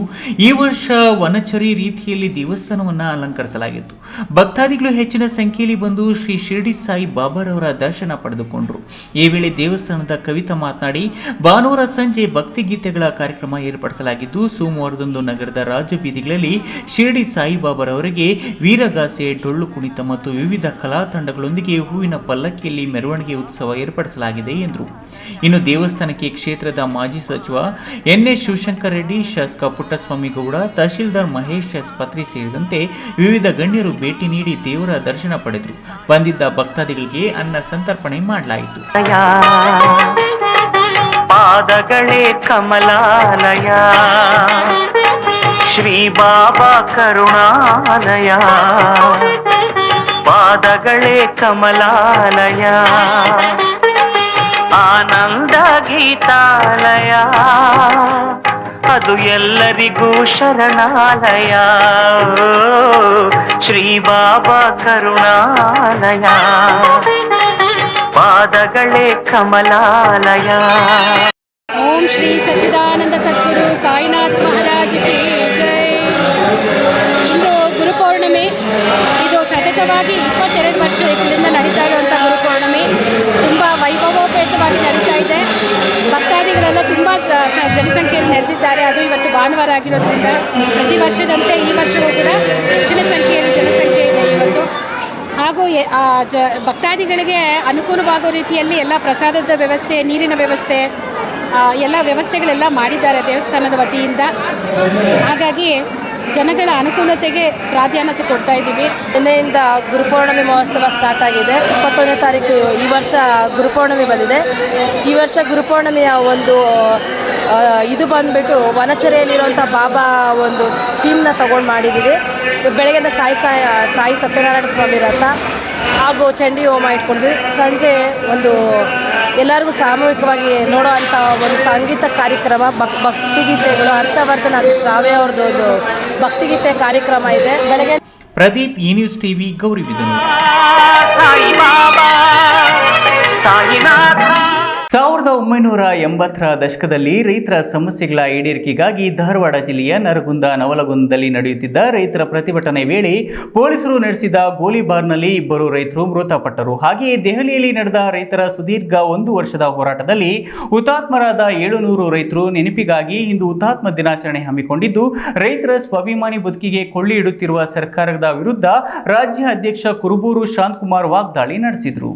ಈ ವರ್ಷ ವನಚರಿ ರೀತಿಯಲ್ಲಿ ದೇವಸ್ಥಾನವನ್ನು ಅಲಂಕರಿಸಲಾಗಿತ್ತು. ಭಕ್ತಾದಿಗಳು ಹೆಚ್ಚಿನ ಸಂಖ್ಯೆಯಲ್ಲಿ ಬಂದು ಶ್ರೀ ಶಿರಡಿ ಸಾಯಿ ಬಾಬಾರವರ ದರ್ಶನ ಪಡೆದುಕೊಂಡರು. ಈ ವೇಳೆ ದೇವಸ್ಥಾನದ ಕವಿತಾ ಮಾತನಾಡಿ, ಭಾನುವಾರ ಸಂಜೆ ಭಕ್ತಿ ಗೀತೆಗಳ ಕಾರ್ಯಕ್ರಮ ಏರ್ಪಡಿಸಲಾಗಿದ್ದು, ಸೋಮವಾರದಂದು ನಗರದ ರಾಜಬೀದಿಗಳಲ್ಲಿ ಶಿರಡಿ ಸಾಯಿ ಬಾಬಾರವರಿಗೆ ವೀರಗಾಸೆ, ಡೊಳ್ಳು ಕುಣಿತ ಮತ್ತು ವಿವಿಧ ಕಲಾ ತಂಡಗಳೊಂದಿಗೆ ಹೂವಿನ ಪಲ್ಲಕ್ಕಿಯಲ್ಲಿ ಮೆರವಣಿಗೆ ಉತ್ಸವ ಏರ್ಪಡಿಸಲಾಗಿದೆ ಎಂದರು. ಇನ್ನು ದೇವಸ್ಥಾನಕ್ಕೆ ಕ್ಷೇತ್ರದ ಮಾಜಿ ಸಚಿವ ಎನ್.ಎಸ್. ಶಿವಶಂಕರ ರೆಡ್ಡಿ, ಶಾಸಕ ಪುಟ್ಟಸ್ವಾಮಿ ಗೌಡ, ತಹಶೀಲ್ದಾರ್ ಮಹೇಶ್ ಎಸ್. ಪತ್ರಿ ಸೇರಿದಂತೆ ವಿವಿಧ ಗಣ್ಯರು ಭೇಟಿ ನೀಡಿ ದೇವರ ದರ್ಶನ ಪಡೆದರು. ಬಂದಿದ್ದ ಭಕ್ತಾದಿಗಳಿಗೆ ಅನ್ನ ಸಂತರ್ಪಣೆ ಮಾಡಲಾಯಿತು. ಪಾದಗಳೇ ಕಮಲಾಲಯ ಶ್ರೀ ಬಾಬಾ ಕರುಣಾಲಯ ಪಾದಗಳೇ ಕಮಲಾಲಯ ಆನಂದ ಗೀತಾಲಯ ಅದು ಎಲ್ಲರಿಗೂ ಶರಣಾಲಯ ಶ್ರೀ ಬಾಬಾ ಕರುಣಾಲಯ ಪಾದಗಳೇ ಕಮಲಾಲಯ. ಓಂ ಶ್ರೀ ಸಚ್ಚಿದಾನಂದ ಸದ್ಗುರು ಸಾಯಿನಾಥ್ ಮಹಾರಾಜ್ ಕಿ ಜೈ. ಇಂದು ಗುರುಪೌರ್ಣಮಿ. ಇದು ಸತತವಾಗಿ 22 ವರ್ಷದಿಂದ ನಡೀತಾ ಇರುವಂಥ ಗುರುಪೌರ್ಣಮಿ ತುಂಬ ವೈಭವೋಪೇತವಾಗಿ ನಡೀತಾ ಇದೆ. ಭಕ್ತಾದಿಗಳೆಲ್ಲ ತುಂಬ ಜನಸಂಖ್ಯೆಯಲ್ಲಿ ನೆರೆದಿದ್ದಾರೆ. ಅದು ಇವತ್ತು ಭಾನುವಾರ ಆಗಿರೋದ್ರಿಂದ ಪ್ರತಿ ವರ್ಷದಂತೆ ಈ ವರ್ಷವೂ ಕೂಡ ಹೆಚ್ಚಿನ ಸಂಖ್ಯೆಯಲ್ಲಿ ಜನಸಂಖ್ಯೆ ಇದೆ ಇವತ್ತು. ಹಾಗೂ ಭಕ್ತಾದಿಗಳಿಗೆ ಅನುಕೂಲವಾಗೋ ರೀತಿಯಲ್ಲಿ ಎಲ್ಲ ಪ್ರಸಾದದ ವ್ಯವಸ್ಥೆ, ನೀರಿನ ವ್ಯವಸ್ಥೆ, ಎಲ್ಲ ವ್ಯವಸ್ಥೆಗಳೆಲ್ಲ ಮಾಡಿದ್ದಾರೆ ದೇವಸ್ಥಾನದ ವತಿಯಿಂದ. ಹಾಗಾಗಿ ಜನಗಳ ಅನುಕೂಲತೆಗೆ ಪ್ರಾಧಾನ್ಯತೆ ಕೊಡ್ತಾ ಇದ್ದೀವಿ. ನಿನ್ನೆಯಿಂದ ಗುರುಪೌರ್ಣಮಿ ಮಹೋತ್ಸವ ಸ್ಟಾರ್ಟ್ ಆಗಿದೆ. 21ನೇ ತಾರೀಕು ಈ ವರ್ಷ ಗುರುಪೌರ್ಣಮಿ ಬಂದಿದೆ. ಈ ವರ್ಷ ಗುರುಪೌರ್ಣಮಿಯ ಒಂದು ಇದು ಬಂದುಬಿಟ್ಟು ವನಚರಿಯಲ್ಲಿರುವಂಥ ಬಾಬಾ ಒಂದು ಥೀಮ್ನ ತೊಗೊಂಡು ಮಾಡಿದ್ದೀವಿ. ಬೆಳಗ್ಗೆನ ಸಾಯಿ ಸತ್ಯನಾರಾಯಣ ಸ್ವಾಮಿ ರಥ ಹಾಗೂ ಚಂಡಿ ಹೋಮ ಇಟ್ಕೊಂಡು ಸಂಜೆ ಒಂದು ಎಲ್ಲರಿಗೂ ಸಾಮೂಹಿಕವಾಗಿ ನೋಡೋ ಅಂಥ ಒಂದು ಸಂಗೀತ ಕಾರ್ಯಕ್ರಮ, ಭಕ್ತಿಗೀತೆಗಳು, ಹರ್ಷವರ್ಧನ್ ಹಾಗೂ ಶ್ರಾವ್ಯ ಅವ್ರದ್ದು ಒಂದು ಭಕ್ತಿಗೀತೆ ಕಾರ್ಯಕ್ರಮ ಇದೆ. ಬೆಳಗ್ಗೆ ಪ್ರದೀಪ್, ಈ ನ್ಯೂಸ್ ಟಿವಿ, ಗೌರಿಬಿದನೂರು. 1980ರ ದಶಕದಲ್ಲಿ ರೈತರ ಸಮಸ್ಯೆಗಳ ಈಡೇರಿಕೆಗಾಗಿ ಧಾರವಾಡ ಜಿಲ್ಲೆಯ ನರಗುಂದ, ನವಲಗುಂದದಲ್ಲಿ ನಡೆಯುತ್ತಿದ್ದ ರೈತರ ಪ್ರತಿಭಟನೆ ವೇಳೆ ಪೊಲೀಸರು ನಡೆಸಿದ ಗೋಲಿಬಾರ್ನಲ್ಲಿ 2 ರೈತರು ಮೃತಪಟ್ಟರು. ಹಾಗೆಯೇ ದೆಹಲಿಯಲ್ಲಿ ನಡೆದ ರೈತರ ಸುದೀರ್ಘ 1 ವರ್ಷದ ಹೋರಾಟದಲ್ಲಿ ಹುತಾತ್ಮರಾದ 700 ರೈತರು ನೆನಪಿಗಾಗಿ ಇಂದು ಹುತಾತ್ಮ ದಿನಾಚರಣೆ ಹಮ್ಮಿಕೊಂಡಿದ್ದು, ರೈತರ ಸ್ವಾಭಿಮಾನಿ ಬದುಕಿಗೆ ಕೊಳ್ಳಿ ಇಡುತ್ತಿರುವ ಸರ್ಕಾರದ ವಿರುದ್ಧ ರಾಜ್ಯ ಅಧ್ಯಕ್ಷ ಕುರುಬೂರು ಶಾಂತಕುಮಾರ್ ವಾಗ್ದಾಳಿ ನಡೆಸಿದರು.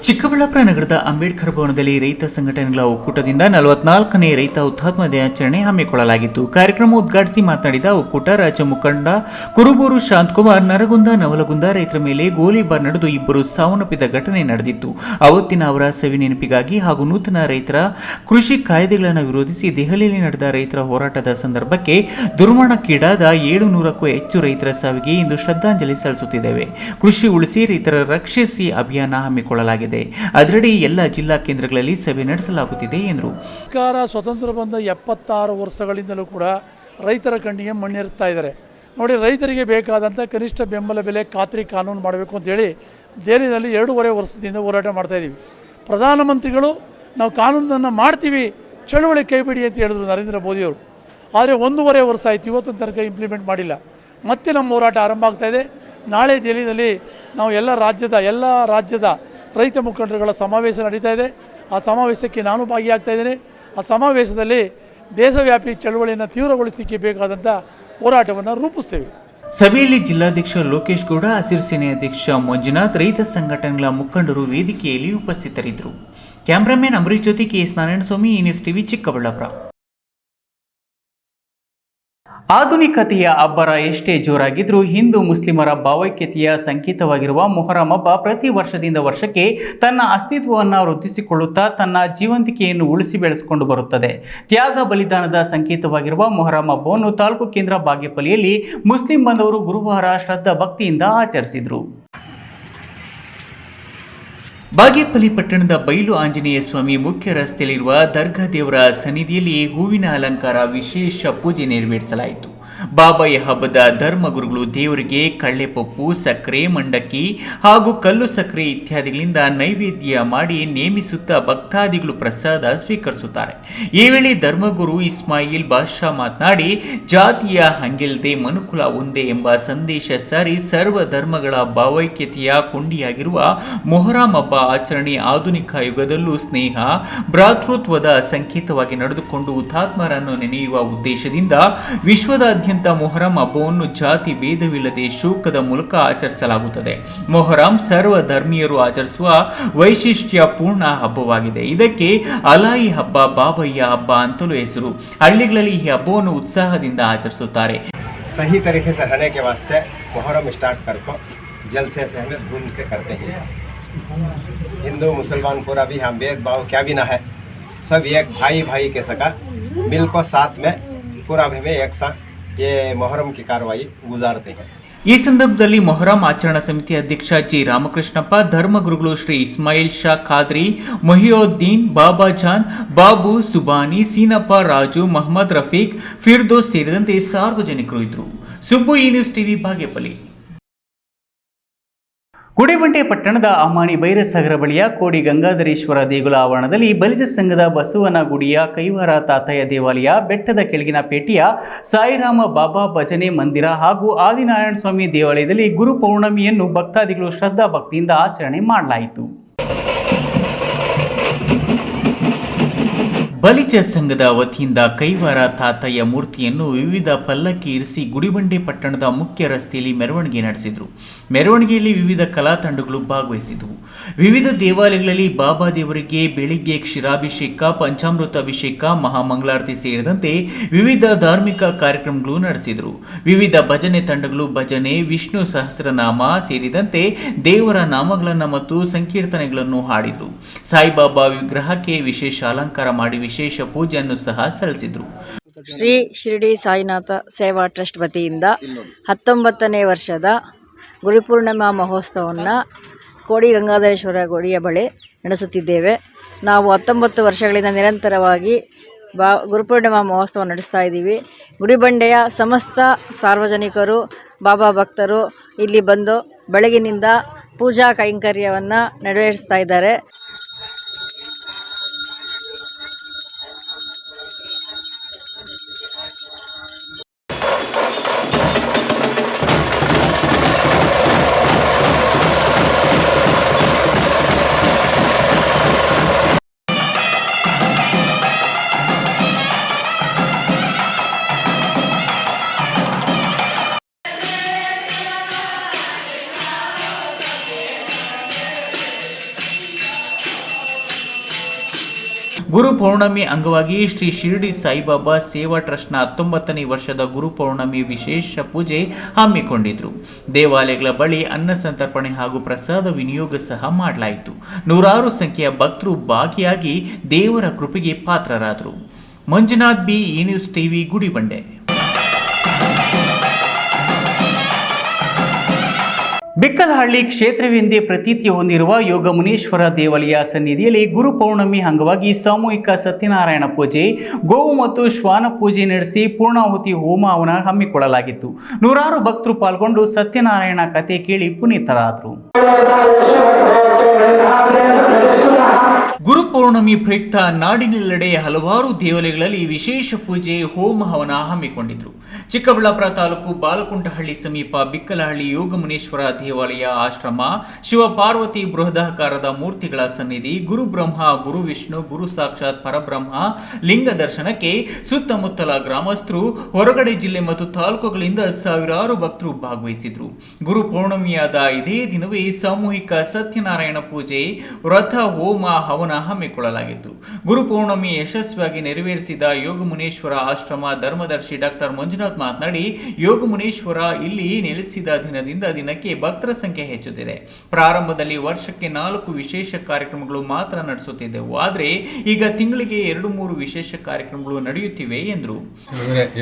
ಚಿಕ್ಕಬಳ್ಳಾಪುರ ನಗರದ ಅಂಬೇಡ್ಕರ್ ಭವನದಲ್ಲಿ ರೈತ ಸಂಘಟನೆಗಳ ಒಕ್ಕೂಟದಿಂದ 44ನೇ ರೈತ ಹುತಾತ್ಮ ದಿನಾಚರಣೆ ಹಮ್ಮಿಕೊಳ್ಳಲಾಗಿತ್ತು. ಕಾರ್ಯಕ್ರಮ ಉದ್ಘಾಟಿಸಿ ಮಾತನಾಡಿದ ಒಕ್ಕೂಟ ರಾಜ್ಯ ಮುಖಂಡ ಕುರುಬೂರು ಶಾಂತಕುಮಾರ್, ನರಗುಂದ, ನವಲಗುಂದ ರೈತರ ಮೇಲೆ ಗೋಲಿಬಾರ್ ನಡೆದು 2 ಸಾವನ್ನಪ್ಪಿದ ಘಟನೆ ನಡೆದಿತ್ತು. ಅವತ್ತಿನ ಅವರ ಸವಿ ನೆನಪಿಗಾಗಿ ಹಾಗೂ ನೂತನ ರೈತರ ಕೃಷಿ ಕಾಯ್ದೆಗಳನ್ನು ವಿರೋಧಿಸಿ ದೆಹಲಿಯಲ್ಲಿ ನಡೆದ ರೈತರ ಹೋರಾಟದ ಸಂದರ್ಭಕ್ಕೆ ದುರ್ಮರಣಕ್ಕೀಡಾದ 700ಕ್ಕೂ ಹೆಚ್ಚು ರೈತರ ಸಾವಿಗೆ ಇಂದು ಶ್ರದ್ಧಾಂಜಲಿ ಸಲ್ಲಿಸುತ್ತಿದ್ದೇವೆ. ಕೃಷಿ ಉಳಿಸಿ, ರೈತರ ರಕ್ಷಿಸಿ ಅಭಿಯಾನ ಹಮ್ಮಿಕೊಳ್ಳಲಾಗಿದೆ. ಅದರಡಿ ಎಲ್ಲ ಜಿಲ್ಲಾ ಕೇಂದ್ರಗಳಲ್ಲಿ ಸಭೆ ನಡೆಸಲಾಗುತ್ತಿದೆ ಎಂದರು. ಸರ್ಕಾರ ಸ್ವತಂತ್ರ ಬಂದ 76 ವರ್ಷಗಳಿಂದಲೂ ಕೂಡ ರೈತರ ಕಣ್ಣಿಗೆ ಮಣ್ಣಿರುತ್ತಾ ಇದ್ದಾರೆ. ನೋಡಿ, ರೈತರಿಗೆ ಬೇಕಾದಂಥ ಕನಿಷ್ಠ ಬೆಂಬಲ ಬೆಲೆ ಖಾತ್ರಿ ಕಾನೂನು ಮಾಡಬೇಕು ಅಂತೇಳಿ ದೆಹಲಿಯಲ್ಲಿ 2.5 ವರ್ಷದಿಂದ ಹೋರಾಟ ಮಾಡ್ತಾಯಿದ್ದೀವಿ. ಪ್ರಧಾನಮಂತ್ರಿಗಳು ನಾವು ಕಾನೂನನ್ನು ಮಾಡ್ತೀವಿ, ಚಳುವಳಿ ಕೈಬಿಡಿ ಅಂತ ಹೇಳಿದ್ರು ನರೇಂದ್ರ ಮೋದಿಯವರು. ಆದರೆ 1.5 ವರ್ಷ ಆಯಿತು, ಇವತ್ತಿನ ತನಕ ಇಂಪ್ಲಿಮೆಂಟ್ ಮಾಡಿಲ್ಲ. ಮತ್ತೆ ನಮ್ಮ ಹೋರಾಟ ಆರಂಭ ಆಗ್ತಾಯಿದೆ. ನಾಳೆ ದೆಹಲಿಯಲ್ಲಿ ನಾವು ಎಲ್ಲ ರಾಜ್ಯದ ರೈತ ಮುಖಂಡರುಗಳ ಸಮಾವೇಶ ನಡೀತಾ ಇದೆ. ಆ ಸಮಾವೇಶಕ್ಕೆ ನಾನು ಭಾಗಿಯಾಗ್ತಾ ಇದ್ದೇನೆ. ಆ ಸಮಾವೇಶದಲ್ಲಿ ದೇಶವ್ಯಾಪಿ ಚಳವಳಿಯನ್ನು ತೀವ್ರಗೊಳಿಸಲಿಕ್ಕೆ ಬೇಕಾದಂಥ ಹೋರಾಟವನ್ನು ರೂಪಿಸ್ತೇವೆ. ಸಭೆಯಲ್ಲಿ ಜಿಲ್ಲಾಧ್ಯಕ್ಷ ಲೋಕೇಶ್ ಗೌಡ, ಹಸಿರು ಸೇನೆ ಅಧ್ಯಕ್ಷ ಮಂಜುನಾಥ್, ರೈತ ಸಂಘಟನೆಗಳ ಮುಖಂಡರು ವೇದಿಕೆಯಲ್ಲಿ ಉಪಸ್ಥಿತರಿದ್ದರು. ಕ್ಯಾಮರಾಮನ್ ಅಂಬರೀಶ್ ಜೊತೆ ಕೆ.ಎಸ್. ನಾರಾಯಣಸ್ವಾಮಿ, ಈ ನ್ಯೂಸ್ ಟಿವಿ, ಚಿಕ್ಕಬಳ್ಳಾಪುರ. ಆಧುನಿಕತೆಯ ಅಬ್ಬರ ಎಷ್ಟೇ ಜೋರಾಗಿದ್ರೂ ಹಿಂದೂ ಮುಸ್ಲಿಮರ ಭಾವೈಕ್ಯತೆಯ ಸಂಕೇತವಾಗಿರುವ ಮೊಹರಂ ಹಬ್ಬ ಪ್ರತಿ ವರ್ಷದಿಂದ ವರ್ಷಕ್ಕೆ ತನ್ನ ಅಸ್ತಿತ್ವವನ್ನು ವೃದ್ಧಿಸಿಕೊಳ್ಳುತ್ತಾ ತನ್ನ ಜೀವಂತಿಕೆಯನ್ನು ಉಳಿಸಿ ಬೆಳೆಸಿಕೊಂಡು ಬರುತ್ತದೆ. ತ್ಯಾಗ ಬಲಿದಾನದ ಸಂಕೇತವಾಗಿರುವ ಮೊಹರಂ ಹಬ್ಬವನ್ನು ತಾಲೂಕು ಕೇಂದ್ರ ಬಾಗೇಪಲ್ಲಿಯಲ್ಲಿ ಮುಸ್ಲಿಂ ಬಾಂಧವರು ಗುರುವಾರ ಶ್ರದ್ಧಾ ಭಕ್ತಿಯಿಂದ ಆಚರಿಸಿದರು. ಬಾಗೇಪಲ್ಲಿ ಪಟ್ಟಣದ ಬೈಲು ಆಂಜನೇಯ ಸ್ವಾಮಿ ಮುಖ್ಯ ರಸ್ತೆಯಲ್ಲಿರುವ ದರ್ಗಾ ದೇವರ ಸನ್ನಿಧಿಯಲ್ಲಿ ಹೂವಿನ ಅಲಂಕಾರ ವಿಶೇಷ ಪೂಜೆ ನೆರವೇರಿಸಲಾಯಿತು. ಬಾಬಾಯ ಹಬ್ಬದ ಧರ್ಮಗುರುಗಳು ದೇವರಿಗೆ ಕಳ್ಳೆಪಪ್ಪು, ಸಕ್ಕರೆ, ಮಂಡಕ್ಕಿ ಹಾಗೂ ಕಲ್ಲು ಸಕ್ಕರೆ ಇತ್ಯಾದಿಗಳಿಂದ ನೈವೇದ್ಯ ಮಾಡಿ ನೇಮಿಸುತ್ತಾ ಭಕ್ತಾದಿಗಳು ಪ್ರಸಾದ ಸ್ವೀಕರಿಸುತ್ತಾರೆ. ಈ ವೇಳೆ ಧರ್ಮಗುರು ಇಸ್ಮಾಯಿಲ್ ಬಾದ್ಶಾ ಮಾತನಾಡಿ, ಜಾತಿಯ ಹಂಗೆಲ್ದೆ ಮನುಕುಲ ಒಂದೇ ಎಂಬ ಸಂದೇಶ ಸಾರಿ ಸರ್ವ ಧರ್ಮಗಳ ಭಾವೈಕ್ಯತೆಯ ಕೊಂಡಿಯಾಗಿರುವ ಮೊಹರಂ ಹಬ್ಬ ಆಚರಣೆ ಆಧುನಿಕ ಯುಗದಲ್ಲೂ ಸ್ನೇಹ, ಭ್ರಾತೃತ್ವದ ಸಂಕೇತವಾಗಿ ನಡೆದುಕೊಂಡು ಹುತಾತ್ಮರನ್ನು ನೆನೆಯುವ ಉದ್ದೇಶದಿಂದ ವಿಶ್ವದಾದ್ಯಂತ ಮೊಹರಂ ಹಬ್ಬವನ್ನು ಜಾತಿ ಭೇದವಿಲ್ಲದೆ ಶೋಕದ ಮೂಲಕ ಆಚರಿಸಲಾಗುತ್ತದೆ. ಮೊಹರಂ ಸರ್ವ ಧರ್ಮೀಯರು ಆಚರಿಸುವ ವೈಶಿಷ್ಟ್ಯ ಪೂರ್ಣ ಹಬ್ಬವಾಗಿದೆ. ಇದಕ್ಕೆ ಅಲಾಯಿ ಹಬ್ಬ, ಬಾಬಯ್ಯ ಹಬ್ಬ ಅಂತಲೂ ಹೆಸರು. ಹಳ್ಳಿಗಳಲ್ಲಿ ಈ ಹಬ್ಬವನ್ನು ಉತ್ಸಾಹದಿಂದ ಆಚರಿಸುತ್ತಾರೆ. सही तरीके से रहने के वास्ते मुहर्रम स्टार्ट कर को जलसे से हमें धूम से करते हैं. हिंदू मुसलमान पूरा भी हम भेदभाव क्या भी ना है, सब एक भाई भाई के सका मिल को साथ में पूरा भी में एक साथ ये मुहर्रम की कार्रवाई गुजारते हैं. ಈ ಸಂದರ್ಭದಲ್ಲಿ ಮೊಹರಂ ಆಚರಣಾ ಸಮಿತಿ ಅಧ್ಯಕ್ಷ ಜಿ ರಾಮಕೃಷ್ಣಪ್ಪ, ಧರ್ಮಗುರುಗಳು ಶ್ರೀ ಇಸ್ಮಾಯಿಲ್ ಶಾ ಖಾದ್ರಿ, ಮೊಹಿಯುದ್ದೀನ್, ಬಾಬಾ ಜಾನ್, ಬಾಬು, ಸುಬಾನಿ, ಸೀನಪ್ಪ, ರಾಜು, ಮೊಹಮ್ಮದ್ ರಫೀಕ್, ಫಿರ್ದೋಸ್ ಸೇರಿದಂತೆ ಸಾರ್ವಜನಿಕರು ಇದ್ದರು. ಸುಬ್ಬು, ಈ ನ್ಯೂಸ್ ಟಿವಿ, ಬಾಗೇಪಲ್ಲಿ. ಗುಡಿಬಂಡೆ ಪಟ್ಟಣದ ಅಮಾನಿ ಬೈರಸಾಗರ ಬಳಿಯ ಕೋಡಿ ಗಂಗಾಧರೇಶ್ವರ ದೇಗುಲ ಆವರಣದಲ್ಲಿ ಬಲಿಜ ಸಂಘದ ಬಸವನ ಗುಡಿಯ ಕೈವಾರ ತಾತಯ್ಯ ದೇವಾಲಯ, ಬೆಟ್ಟದ ಕೆಳಗಿನ ಪೇಟೆಯ ಸಾಯಿರಾಮ ಬಾಬಾ ಭಜನೆ ಮಂದಿರ ಹಾಗೂ ಆದಿನಾರಾಯಣ ಸ್ವಾಮಿ ದೇವಾಲಯದಲ್ಲಿ ಗುರು ಪೌರ್ಣಮಿಯನ್ನು ಭಕ್ತಾದಿಗಳು ಶ್ರದ್ಧಾ ಭಕ್ತಿಯಿಂದ ಆಚರಣೆ ಮಾಡಲಾಯಿತು. ಬಲಿಜ ಸಂಘದ ವತಿಯಿಂದ ಕೈವಾರ ತಾತಯ್ಯ ಮೂರ್ತಿಯನ್ನು ವಿವಿಧ ಪಲ್ಲಕ್ಕಿ ಇರಿಸಿ ಗುಡಿಬಂಡೆ ಪಟ್ಟಣದ ಮುಖ್ಯ ರಸ್ತೆಯಲ್ಲಿ ಮೆರವಣಿಗೆ ನಡೆಸಿದರು. ಮೆರವಣಿಗೆಯಲ್ಲಿ ವಿವಿಧ ಕಲಾ ತಂಡಗಳು ಭಾಗವಹಿಸಿದವು. ವಿವಿಧ ದೇವಾಲಯಗಳಲ್ಲಿ ಬಾಬಾ ದೇವರಿಗೆ ಬೆಳಿಗ್ಗೆ ಕ್ಷೀರಾಭಿಷೇಕ, ಪಂಚಾಮೃತ ಅಭಿಷೇಕ, ಮಹಾಮಂಗಳಾರತಿ ಸೇರಿದಂತೆ ವಿವಿಧ ಧಾರ್ಮಿಕ ಕಾರ್ಯಕ್ರಮಗಳು ನಡೆಸಿದರು. ವಿವಿಧ ಭಜನೆ ತಂಡಗಳು ಭಜನೆ, ವಿಷ್ಣು ಸಹಸ್ರನಾಮ ಸೇರಿದಂತೆ ದೇವರ ನಾಮಗಳನ್ನು ಮತ್ತು ಸಂಕೀರ್ತನೆಗಳನ್ನು ಹಾಡಿದರು. ಸಾಯಿಬಾಬಾ ವಿಗ್ರಹಕ್ಕೆ ವಿಶೇಷ ಅಲಂಕಾರ ಮಾಡಿ ವಿಶೇಷ ಪೂಜೆಯನ್ನು ಸಹ ಸಲ್ಲಿಸಿದರು. ಶ್ರೀ ಶಿರಡಿ ಸಾಯಿನಾಥ ಸೇವಾ ಟ್ರಸ್ಟ್ ವತಿಯಿಂದ 19ನೇ ವರ್ಷದ ಗುರುಪೂರ್ಣಿಮಾ ಮಹೋತ್ಸವವನ್ನು ಕೋಡಿ ಗಂಗಾಧರೇಶ್ವರ ಗುಡಿಯ ಬಳಿ ನಡೆಸುತ್ತಿದ್ದೇವೆ. ನಾವು 19 ವರ್ಷಗಳಿಂದ ನಿರಂತರವಾಗಿ ಗುರುಪೂರ್ಣಿಮಾ ಮಹೋತ್ಸವ ನಡೆಸ್ತಾ ಇದ್ದೀವಿ. ಗುಡಿಬಂಡೆಯ ಸಮಸ್ತ ಸಾರ್ವಜನಿಕರು, ಬಾಬಾ ಭಕ್ತರು ಇಲ್ಲಿ ಬಂದು ಬೆಳಗಿನಿಂದ ಪೂಜಾ ಕೈಂಕರ್ಯವನ್ನು ನೆರವೇರಿಸ್ತಾ ಇದ್ದಾರೆ. ಗುರು ಪೌರ್ಣಮಿ ಅಂಗವಾಗಿ ಶ್ರೀ ಶಿರಡಿ ಸಾಯಿಬಾಬಾ ಸೇವಾ ಟ್ರಸ್ಟ್ನ 19ನೇ ವರ್ಷದ ಗುರು ಪೌರ್ಣಮಿ ವಿಶೇಷ ಪೂಜೆ ಹಮ್ಮಿಕೊಂಡಿದ್ರು. ದೇವಾಲಯಗಳ ಬಳಿ ಅನ್ನ ಸಂತರ್ಪಣೆ ಹಾಗೂ ಪ್ರಸಾದ ವಿನಿಯೋಗ ಸಹ ಮಾಡಲಾಯಿತು. ನೂರಾರು ಸಂಖ್ಯೆಯ ಭಕ್ತರು ಭಾಗಿಯಾಗಿ ದೇವರ ಕೃಪೆಗೆ ಪಾತ್ರರಾದರು. ಮಂಜುನಾಥ್ ಬಿ, ಈ ನ್ಯೂಸ್ ಟಿವಿ, ಗುಡಿಬಂಡೆ. ಬಿಕ್ಕಲಹಳ್ಳಿ ಕ್ಷೇತ್ರವೆಂದೇ ಪ್ರತೀತಿ ಹೊಂದಿರುವ ಯೋಗ ಮುನೀಶ್ವರ ದೇವಾಲಯ ಸನ್ನಿಧಿಯಲ್ಲಿ ಗುರು ಪೌರ್ಣಮಿ ಅಂಗವಾಗಿ ಸಾಮೂಹಿಕ ಸತ್ಯನಾರಾಯಣ ಪೂಜೆ, ಗೋವು ಮತ್ತು ಶ್ವಾನ ಪೂಜೆ ನಡೆಸಿ ಪೂರ್ಣಾಹುತಿ ಹೋಮ ಹವನ ಹಮ್ಮಿಕೊಳ್ಳಲಾಗಿತ್ತು. ನೂರಾರು ಭಕ್ತರು ಪಾಲ್ಗೊಂಡು ಸತ್ಯನಾರಾಯಣ ಕಥೆ ಕೇಳಿ ಪುನೀತರಾದರು. ಗುರು ಪೌರ್ಣಮಿ ಪ್ರಯುಕ್ತ ನಾಡಿನೆಲ್ಲೆಡೆ ಹಲವಾರು ದೇವಾಲಯಗಳಲ್ಲಿ ವಿಶೇಷ ಪೂಜೆ, ಹೋಮ ಹವನ ಹಮ್ಮಿಕೊಂಡಿದ್ರು. ಚಿಕ್ಕಬಳ್ಳಾಪುರ ತಾಲೂಕು ಬಾಲಕುಂಟಹಳ್ಳಿ ಸಮೀಪ ಬಿಕ್ಕಲಹಳ್ಳಿ ಯೋಗ ಮುನೀಶ್ವರ ದೇವಾಲಯ ಆಶ್ರಮ, ಶಿವಪಾರ್ವತಿ ಬೃಹದಾಕಾರದ ಮೂರ್ತಿಗಳ ಸನ್ನಿಧಿ, ಗುರು ಬ್ರಹ್ಮ, ಗುರು ವಿಷ್ಣು, ಗುರು ಸಾಕ್ಷಾತ್ ಪರಬ್ರಹ್ಮ ಲಿಂಗ ದರ್ಶನಕ್ಕೆ ಸುತ್ತಮುತ್ತಲ ಗ್ರಾಮಸ್ಥರು, ಹೊರಗಡೆ ಜಿಲ್ಲೆ ಮತ್ತು ತಾಲೂಕುಗಳಿಂದ ಸಾವಿರಾರು ಭಕ್ತರು ಭಾಗವಹಿಸಿದ್ರು. ಗುರು ಪೌರ್ಣಮಿಯಾದ ಇದೇ ದಿನವೇ ಸಾಮೂಹಿಕ ಸತ್ಯನಾರಾಯಣ ಪೂಜೆ, ವ್ರತ, ಹೋಮ ಹವನ ಹಮ್ಮಿಕೊಳ್ಳಲಾಗಿತ್ತು. ಗುರುಪೌರ್ಣಮಿ ಯಶಸ್ವಿಯಾಗಿ ನೆರವೇರಿಸಿದ ಯೋಗಮುನೇಶ್ವರ ಆಶ್ರಮ ಧರ್ಮದರ್ಶಿ ಡಾಕ್ಟರ್ ಮಂಜುನಾಥ್ ಮಾತನಾಡಿ, ಯೋಗಮುನೇಶ್ವರ ಇಲ್ಲಿ ನೆಲೆಸಿದ ದಿನದಿಂದ ದಿನಕ್ಕೆ ಭಕ್ತರ ಸಂಖ್ಯೆ ಹೆಚ್ಚುತ್ತಿದೆ. ಪ್ರಾರಂಭದಲ್ಲಿ ವರ್ಷಕ್ಕೆ 4 ವಿಶೇಷ ಕಾರ್ಯಕ್ರಮಗಳು ಮಾತ್ರ ನಡೆಸುತ್ತಿದ್ದೆವು. ಆದರೆ ಈಗ ತಿಂಗಳಿಗೆ 2-3 ವಿಶೇಷ ಕಾರ್ಯಕ್ರಮಗಳು ನಡೆಯುತ್ತಿವೆ ಎಂದರು.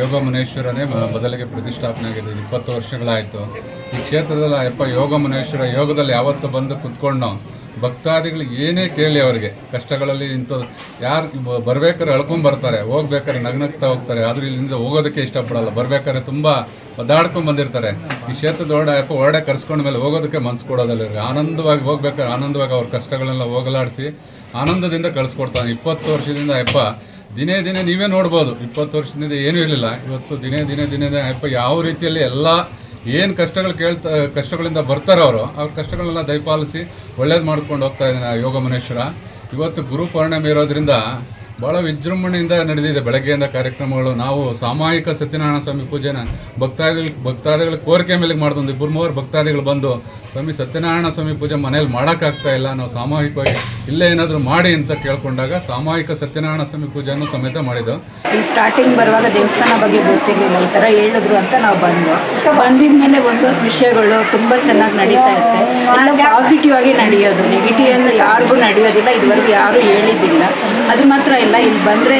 ಯೋಗಮುನೇಶ್ವರನೇ ಮೊದಲಿಗೆ ಪ್ರತಿಷ್ಠಾಪನೆ ಆಗಿದೆ. 20 ವರ್ಷಗಳಾಯಿತು. ಈ ಕ್ಷೇತ್ರದಲ್ಲಿ ಯೋಗಮುನೇಶ್ವರ ಯೋಗದಲ್ಲಿ ಯಾವತ್ತು ಬಂದು ಕುತ್ಕೊಂಡು ಭಕ್ತಾದಿಗಳು ಏನೇ ಕೇಳಿ ಅವರಿಗೆ ಕಷ್ಟಗಳಲ್ಲಿ ಇಂಥದ್ದು ಯಾರು ಬರ್ಬೇಕಾದ್ರೆ ಎಳ್ಕೊಂಡು ಬರ್ತಾರೆ, ಹೋಗ್ಬೇಕಾದ್ರೆ ನಗ್ನಗ್ತಾ ಹೋಗ್ತಾರೆ. ಆದರೂ ಇಲ್ಲಿಂದ ಹೋಗೋದಕ್ಕೆ ಇಷ್ಟಪಡಲ್ಲ. ಬರ್ಬೇಕಾದ್ರೆ ತುಂಬ ಒದ್ದಾಡ್ಕೊಂಡು ಬಂದಿರ್ತಾರೆ. ಈ ಕ್ಷೇತ್ರದೊಳಗೆ ಹೊರಡೆ ಕರ್ಸ್ಕೊಂಡ ಮೇಲೆ ಹೋಗೋದಕ್ಕೆ ಮನಸ್ಸು ಕೊಡೋದಲ್ಲ. ಇವ್ರಿಗೆ ಆನಂದವಾಗಿ ಹೋಗ್ಬೇಕಾದ್ರೆ ಆನಂದವಾಗಿ ಅವ್ರ ಕಷ್ಟಗಳೆಲ್ಲ ಹೋಗಲಾಡಿಸಿ ಆನಂದದಿಂದ ಕಳಿಸ್ಕೊಡ್ತಾನೆ. 20 ವರ್ಷದಿಂದ ದಿನೇ ದಿನೇ ನೀವೇ ನೋಡ್ಬೋದು. 20 ವರ್ಷದಿಂದ ಏನೂ ಇರಲಿಲ್ಲ. ಇವತ್ತು ದಿನೇ ಯಾವ ರೀತಿಯಲ್ಲಿ ಎಲ್ಲ ಏನು ಕಷ್ಟಗಳಿಂದ ಬರ್ತಾರೋ ಅವ್ರ ಕಷ್ಟಗಳನ್ನೆಲ್ಲ ದಯಪಾಲಿಸಿ ಒಳ್ಳೇದು ಮಾಡ್ಕೊಂಡು ಹೋಗ್ತಾ ಇದ್ದಾನೆ ಯೋಗಮುನೇಶ್ವರ. ಇವತ್ತು ಗುರುಪೌರ್ಣಮಿ ಇರೋದ್ರಿಂದ ಭಾಳ ವಿಜೃಂಭಣೆಯಿಂದ ನಡೆದಿದೆ. ಬೆಳಗ್ಗೆಯಿಂದ ಕಾರ್ಯಕ್ರಮಗಳು. ನಾವು ಸಾಮೂಹಿಕ ಸತ್ಯನಾರಾಯಣ ಸ್ವಾಮಿ ಪೂಜೆನ ಭಕ್ತಾದಿಗಳ ಕೋರಿಕೆ ಮೇಲೆ ಮಾಡಿದೊಂದು 2-3 ಭಕ್ತಾದಿಗಳು ಬಂದು ಸ್ವಾಮಿ ಸತ್ಯನಾರಾಯಣ ಸ್ವಾಮಿ ಪೂಜೆ ಮನೇಲಿ ಮಾಡೋಕ್ಕಾಗ್ತಾ ಇಲ್ಲ, ನಾವು ಸಾಮೂಹಿಕವಾಗಿ ಇಲ್ಲೇ ಏನಾದರೂ ಮಾಡಿ ಅಂತ ಕೇಳ್ಕೊಂಡಾಗ ಸಾಮೂಹಿಕ ಸತ್ಯನಾರಾಯಣ ಸ್ವಾಮಿ ಪೂಜೆಯನ್ನು ಸಮೇತ ಮಾಡಿದ್ದು. ಈ ಸ್ಟಾರ್ಟಿಂಗ್ ಬರುವಾಗ ದೇವಸ್ಥಾನ ಬಗ್ಗೆ ಗೊತ್ತಿರಲಿಲ್ಲ, ಈ ಥರ ಹೇಳಿದ್ರು ಅಂತ ನಾವು ಬಂದಿದ ಮೇಲೆ ಒಂದೊಂದು ವಿಷಯಗಳು ತುಂಬ ಚೆನ್ನಾಗಿ ನಡೀತಾ ಇರುತ್ತೆ. ಎಲ್ಲ ಪಾಸಿಟಿವ್ ಆಗಿ ನಡೆಯೋದು, ನೆಗೆಟಿವ್ ಅಂದರೆ ಯಾರಿಗೂ ನಡೆಯೋದಿಲ್ಲ. ಇದುವರೆಗೂ ಯಾರೂ ಹೇಳಿದ್ದಿಲ್ಲ. ಅದು ಮಾತ್ರ ಇಲ್ಲ, ಇಲ್ಲಿ ಬಂದರೆ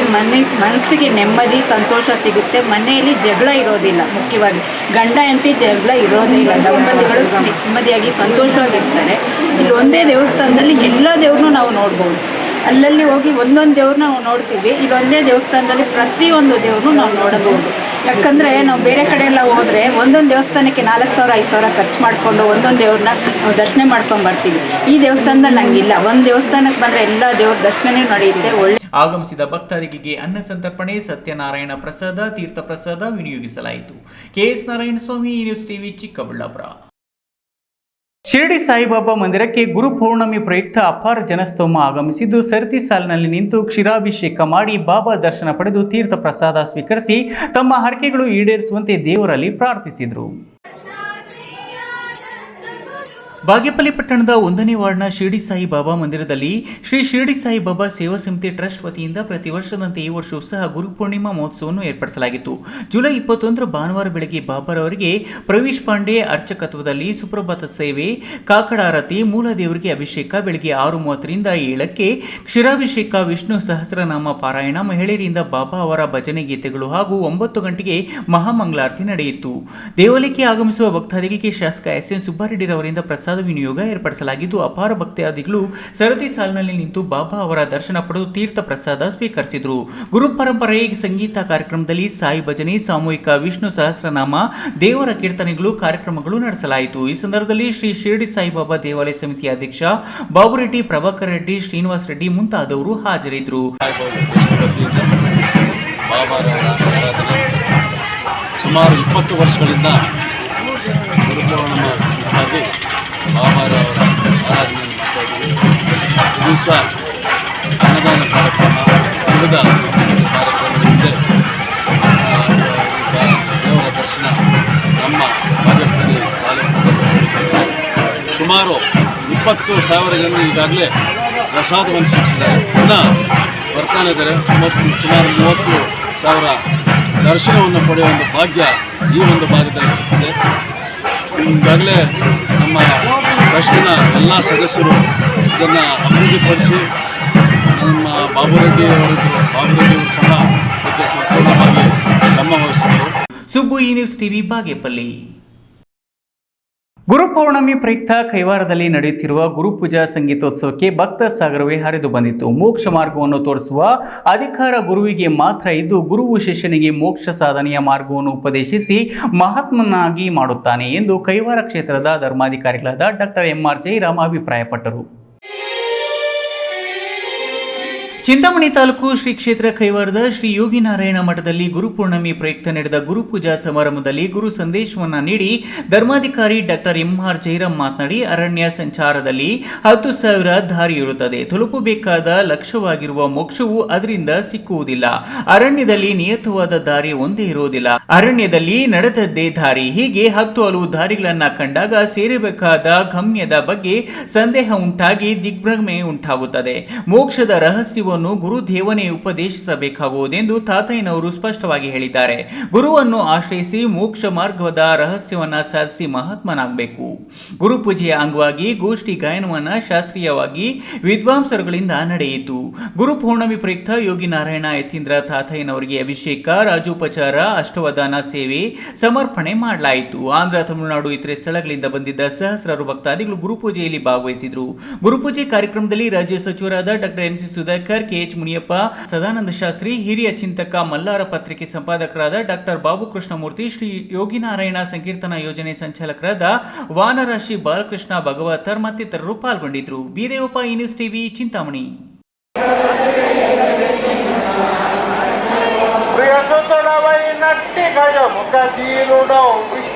ಮನಸ್ಸಿಗೆ ನೆಮ್ಮದಿ ಸಂತೋಷ ಸಿಗುತ್ತೆ. ಮನೆಯಲ್ಲಿ ಜಗಳ ಇರೋದಿಲ್ಲ. ಮುಖ್ಯವಾಗಿ ಗಂಡ ಹೆಂಡತಿ ಜಗಳ ಇರೋದೇ ಇಲ್ಲ. ದಂಪತಿಗಳು ನೆಮ್ಮದಿಯಾಗಿ ಸಂತೋಷವಾಗಿರ್ತಾರೆ. ಇಲ್ಲಿ ಒಂದೇ ದೇವಸ್ಥಾನದಲ್ಲಿ ಎಲ್ಲ ದೇವ್ರನ್ನೂ ನಾವು ನೋಡ್ಬೋದು. ಅಲ್ಲಲ್ಲಿ ಹೋಗಿ ಒಂದೊಂದು ದೇವ್ರನ್ನ ನಾವು ನೋಡ್ತೀವಿ. ಇಲ್ಲೊಂದೇ ದೇವಸ್ಥಾನದಲ್ಲಿ ಪ್ರತಿಯೊಂದು ದೇವ್ರನ್ನೂ ನಾವು ನೋಡಬಹುದು. ಯಾಕಂದರೆ ನಾವು ಬೇರೆ ಕಡೆ ಎಲ್ಲ ಹೋದರೆ ಒಂದೊಂದು ದೇವಸ್ಥಾನಕ್ಕೆ 4,000-5,000 ಖರ್ಚು ಮಾಡಿಕೊಂಡು ಒಂದೊಂದು ದೇವ್ರನ್ನ ನಾವು ದರ್ಶನ ಮಾಡ್ಕೊಂಡು ಬರ್ತೀವಿ. ಈ ದೇವಸ್ಥಾನದಲ್ಲಿ ನಂಗಿಲ್ಲ. ಒಂದು ದೇವಸ್ಥಾನಕ್ಕೆ ಬಂದರೆ ಎಲ್ಲ ದೇವ್ರ ದರ್ಶನನೇ ನಡೆಯುತ್ತೆ. ಆಗಮಿಸಿದ ಭಕ್ತಾದಿಗಳಿಗೆ ಅನ್ನ ಸಂತರ್ಪಣೆ, ಸತ್ಯನಾರಾಯಣ ಪ್ರಸಾದ, ತೀರ್ಥ ಪ್ರಸಾದ ವಿನಿಯೋಗಿಸಲಾಯಿತು. ಕೆಎಸ್ ನಾರಾಯಣ ಸ್ವಾಮಿ, ನ್ಯೂಸ್ ಟಿವಿ, ಚಿಕ್ಕಬಳ್ಳಾಪುರ. ಶಿರಡಿ ಸಾಯಿಬಾಬಾ ಮಂದಿರಕ್ಕೆ ಗುರುಪೌರ್ಣಮಿ ಪ್ರಯುಕ್ತ ಅಪಾರ ಜನಸ್ತೋಮ ಆಗಮಿಸಿದ್ದು, ಸರತಿ ಸಾಲಿನಲ್ಲಿ ನಿಂತು ಕ್ಷೀರಾಭಿಷೇಕ ಮಾಡಿ ಬಾಬಾ ದರ್ಶನ ಪಡೆದು ತೀರ್ಥ ಪ್ರಸಾದ ಸ್ವೀಕರಿಸಿ ತಮ್ಮ ಹರಕೆಗಳು ಈಡೇರಿಸುವಂತೆ ದೇವರಲ್ಲಿ ಪ್ರಾರ್ಥಿಸಿದರು. ಬಾಗೇಪಲ್ಲಿ ಪಟ್ಟಣದ 1ನೇ ವಾರ್ಡ್ನ ಶಿರಡಿ ಸಾಯಿಬಾಬಾ ಮಂದಿರದಲ್ಲಿ ಶ್ರೀ ಶಿರಡಿ ಸಾಯಿಬಾಬಾ ಸೇವಾ ಸಮಿತಿ ಟ್ರಸ್ಟ್ ವತಿಯಿಂದ ಪ್ರತಿ ವರ್ಷದಂತೆ ಈ ವರ್ಷವೂ ಸಹ ಗುರುಪೂರ್ಣಿಮಾ ಮಹೋತ್ಸವವನ್ನು ಏರ್ಪಡಿಸಲಾಗಿತ್ತು. ಜುಲೈ 21 ಭಾನುವಾರ ಬೆಳಗ್ಗೆ ಬಾಬಾರವರಿಗೆ ಪ್ರವೀಶ್ ಪಾಂಡೆ ಅರ್ಚಕತ್ವದಲ್ಲಿ ಸುಪ್ರಭಾತ ಸೇವೆ, ಕಾಕಡಾರತಿ, ಮೂಲ ದೇವರಿಗೆ ಅಭಿಷೇಕ, ಬೆಳಗ್ಗೆ 6:30ರಿಂದ 7ಕ್ಕೆ ಕ್ಷೀರಾಭಿಷೇಕ, ವಿಷ್ಣು ಸಹಸ್ರನಾಮ ಪಾರಾಯಣ, ಮಹಿಳೆಯರಿಂದ ಬಾಬಾ ಅವರ ಭಜನೆ ಗೀತೆಗಳು ಹಾಗೂ 9 ಗಂಟೆಗೆ ಮಹಾಮಂಗಳಾರತಿ ನಡೆಯಿತು. ದೇವಾಲಯಕ್ಕೆ ಆಗಮಿಸುವ ಭಕ್ತಾದಿಗಳಿಗೆ ಶಾಸಕ ಎಸ್.ಎನ್. ಸುಬ್ಬಾರೆಡ್ಡಿರವರಿಂದ ಪ್ರಸಾದ ವಿನಿಯೋಗ ಏರ್ಪಡಿಸಲಾಗಿದ್ದು, ಅಪಾರ ಭಕ್ತಾದಿಗಳು ಸರತಿ ಸಾಲಿನಲ್ಲಿ ನಿಂತು ಬಾಬಾ ಅವರ ದರ್ಶನ ಪಡೆದು ತೀರ್ಥ ಪ್ರಸಾದ ಸ್ವೀಕರಿಸಿದರು. ಗುರು ಪರಂಪರೆ ಸಂಗೀತ ಕಾರ್ಯಕ್ರಮದಲ್ಲಿ ಸಾಯಿ ಭಜನೆ, ಸಾಮೂಹಿಕ ವಿಷ್ಣು ಸಹಸ್ರನಾಮ, ದೇವರ ಕೀರ್ತನೆಗಳು ಕಾರ್ಯಕ್ರಮಗಳು ನಡೆಸಲಾಯಿತು. ಈ ಸಂದರ್ಭದಲ್ಲಿ ಶ್ರೀ ಶಿರಡಿ ಸಾಯಿಬಾಬಾ ದೇವಾಲಯ ಸಮಿತಿಯ ಅಧ್ಯಕ್ಷ ಬಾಬುರೆಡ್ಡಿ, ಪ್ರಭಾಕರ್ ರೆಡ್ಡಿ, ಶ್ರೀನಿವಾಸ್ ರೆಡ್ಡಿ ಮುಂತಾದವರು ಹಾಜರಿದ್ದರು. ಸುಮಾರು 20 ವರ್ಷಗಳಿಂದ ಗುರುಪೌರ್ಣಮಾಗಿ ಬಾಬಾರವರ ಆರಾಧನೆಯನ್ನು ಮಾಡ್ತಾ ಇದ್ದೀವಿ. ದಿವಸ ಅನ್ನದಾನ ಕಾರ್ಯಕ್ರಮ, ಉಳಿದ ಕಾರ್ಯಕ್ರಮಗಳಿಂದ ದೇವರ ದರ್ಶನ ನಮ್ಮ ಬಾಗೇಪಲ್ಲಿ ಸುಮಾರು 20,000 ಜನ ಈಗಾಗಲೇ ಪ್ರಸಾದವನ್ನು ಶಿಕ್ಷಿಸಿದ್ದಾರೆ. ಪುನಃ ಬರ್ತಾನೆ ಇದ್ದಾರೆ. ಸುಮಾರು 30,000 ದರ್ಶನವನ್ನು ಪಡೆಯುವ ಒಂದು ಭಾಗ್ಯ ಈ ಒಂದು ಭಾಗದಲ್ಲಿ ಸಿಕ್ಕಿದೆ. ಈಗಾಗಲೇ ನಮ್ಮ ಟ್ರಸ್ಟಿನ ಎಲ್ಲ ಸದಸ್ಯರು ಇದನ್ನು ಅಭಿವೃದ್ಧಿಪಡಿಸಿ ನಮ್ಮ ಬಾಬುರೆಡ್ಡಿ ಅವರು ಸಹ ಇದಕ್ಕೆ ಸಂಪೂರ್ಣವಾಗಿ ಶ್ರಮ ವಹಿಸಿದರು. ಸುಬ್ಬು, ಈ ನ್ಯೂಸ್ ಟಿವಿ, ಬಾಗೇಪಲ್ಲಿ. ಗುರುಪೌರ್ಣಮಿ ಪ್ರಯುಕ್ತ ಕೈವಾರದಲ್ಲಿ ನಡೆಯುತ್ತಿರುವ ಗುರುಪೂಜಾ ಸಂಗೀತೋತ್ಸವಕ್ಕೆ ಭಕ್ತ ಸಾಗರವೇ ಹರಿದು ಬಂದಿತ್ತು. ಮೋಕ್ಷ ಮಾರ್ಗವನ್ನು ತೋರಿಸುವ ಅಧಿಕಾರ ಗುರುವಿಗೆ ಮಾತ್ರ ಇದ್ದು, ಗುರುವು ಶಿಷ್ಯನಿಗೆ ಮೋಕ್ಷ ಸಾಧನೆಯ ಮಾರ್ಗವನ್ನು ಉಪದೇಶಿಸಿ ಮಹಾತ್ಮನಾಗಿ ಮಾಡುತ್ತಾನೆ ಎಂದು ಕೈವಾರ ಕ್ಷೇತ್ರದ ಧರ್ಮಾಧಿಕಾರಿಗಳಾದ ಡಾಕ್ಟರ್ ಎಂ.ಆರ್. ಜಯರಾಮ್ ಅಭಿಪ್ರಾಯಪಟ್ಟರು. ಚಿಂತಾಮಣಿ ತಾಲೂಕು ಶ್ರೀ ಕ್ಷೇತ್ರ ಕೈವಾರದ ಶ್ರೀ ಯೋಗಿನಾರಾಯಣ ಮಠದಲ್ಲಿ ಗುರುಪೂರ್ಣಮಿ ಪ್ರಯುಕ್ತ ನಡೆದ ಗುರುಪೂಜಾ ಸಮಾರಂಭದಲ್ಲಿ ಗುರು ಸಂದೇಶವನ್ನ ನೀಡಿ ಧರ್ಮಾಧಿಕಾರಿ ಡಾಕ್ಟರ್ ಎಂಆರ್ ಜೈರಾಮ್ ಮಾತನಾಡಿ, ಅರಣ್ಯ ಸಂಚಾರದಲ್ಲಿ 10,000 ದಾರಿ ಇರುತ್ತದೆ. ತಲುಪಬೇಕಾದ ಲಕ್ಷ್ಯವಾಗಿರುವ ಮೋಕ್ಷವು ಅದರಿಂದ ಸಿಕ್ಕುವುದಿಲ್ಲ. ಅರಣ್ಯದಲ್ಲಿ ನಿಯತವಾದ ದಾರಿ ಒಂದೇ ಇರುವುದಿಲ್ಲ. ಅರಣ್ಯದಲ್ಲಿ ನಡೆದದ್ದೇ ದಾರಿ. ಹೀಗೆ 10 ಹಲವು ದಾರಿಗಳನ್ನ ಕಂಡಾಗ ಸೇರಬೇಕಾದ ಗಮ್ಯದ ಬಗ್ಗೆ ಸಂದೇಹ ಉಂಟಾಗಿ ದಿಗ್ಭ್ರಮೆ ಉಂಟಾಗುತ್ತದೆ. ಮೋಕ್ಷದ ರಹಸ್ಯವನ್ನು ಗುರುದೇವನೇ ಉಪದೇಶಿಸಬೇಕಾಗುವುದೆಂದು ತಾತಯ್ಯನವರು ಸ್ಪಷ್ಟವಾಗಿ ಹೇಳಿದ್ದಾರೆ. ಗುರುವನ್ನು ಆಶ್ರಯಿಸಿ ಮೋಕ್ಷ ಮಾರ್ಗದ ರಹಸ್ಯವನ್ನ ಸಾಧಿಸಿ ಮಹಾತ್ಮನಾಗಬೇಕು. ಗುರುಪೂಜೆಯ ಅಂಗವಾಗಿ ಗೋಷ್ಠಿ ಗಾಯನವನ್ನ ಶಾಸ್ತ್ರೀಯವಾಗಿ ವಿದ್ವಾಂಸರುಗಳಿಂದ ನಡೆಯಿತು. ಗುರುಪೌರ್ಣಮಿ ಪ್ರಯುಕ್ತ ಯೋಗಿ ನಾರಾಯಣ ಯತೀಂದ್ರ ತಾತಯ್ಯನವರಿಗೆ ಅಭಿಷೇಕ, ರಾಜೋಪಚಾರ, ಅಷ್ಟವಧಾನ ಸೇವೆ ಸಮರ್ಪಣೆ ಮಾಡಲಾಯಿತು. ಆಂಧ್ರ, ತಮಿಳುನಾಡು ಇತರೆ ಸ್ಥಳಗಳಿಂದ ಬಂದಿದ್ದ ಸಹಸ್ರಾರು ಭಕ್ತಾದಿಗಳು ಗುರುಪೂಜೆಯಲ್ಲಿ ಭಾಗವಹಿಸಿದರು. ಗುರುಪೂಜೆ ಕಾರ್ಯಕ್ರಮದಲ್ಲಿ ರಾಜ್ಯ ಸಚಿವರಾದ doctor MC Sudhakar, KH Muniyappa, Sadananda Shastri, ಹಿರಿಯ ಚಿಂತಕ ಮಲ್ಲಾರ ಪತ್ರಿಕೆ ಸಂಪಾದಕರಾದ ಡಾಕ್ಟರ್ ಬಾಬು ಕೃಷ್ಣಮೂರ್ತಿ, ಶ್ರೀ ಯೋಗಿನಾರಾಯಣ ಸಂಕೀರ್ತನಾ ಯೋಜನೆ ಸಂಚಾಲಕರಾದ ವಾನರಾಶಿ ಬಾಲಕೃಷ್ಣ ಭಗವತರ್ ಮತ್ತಿತರರು ಪಾಲ್ಗೊಂಡಿದ್ದರು. ಬೀದೇವಪ್ಪ, ಈ ನ್ಯೂಸ್ ಟಿವಿ, ಚಿಂತಾಮಣಿ.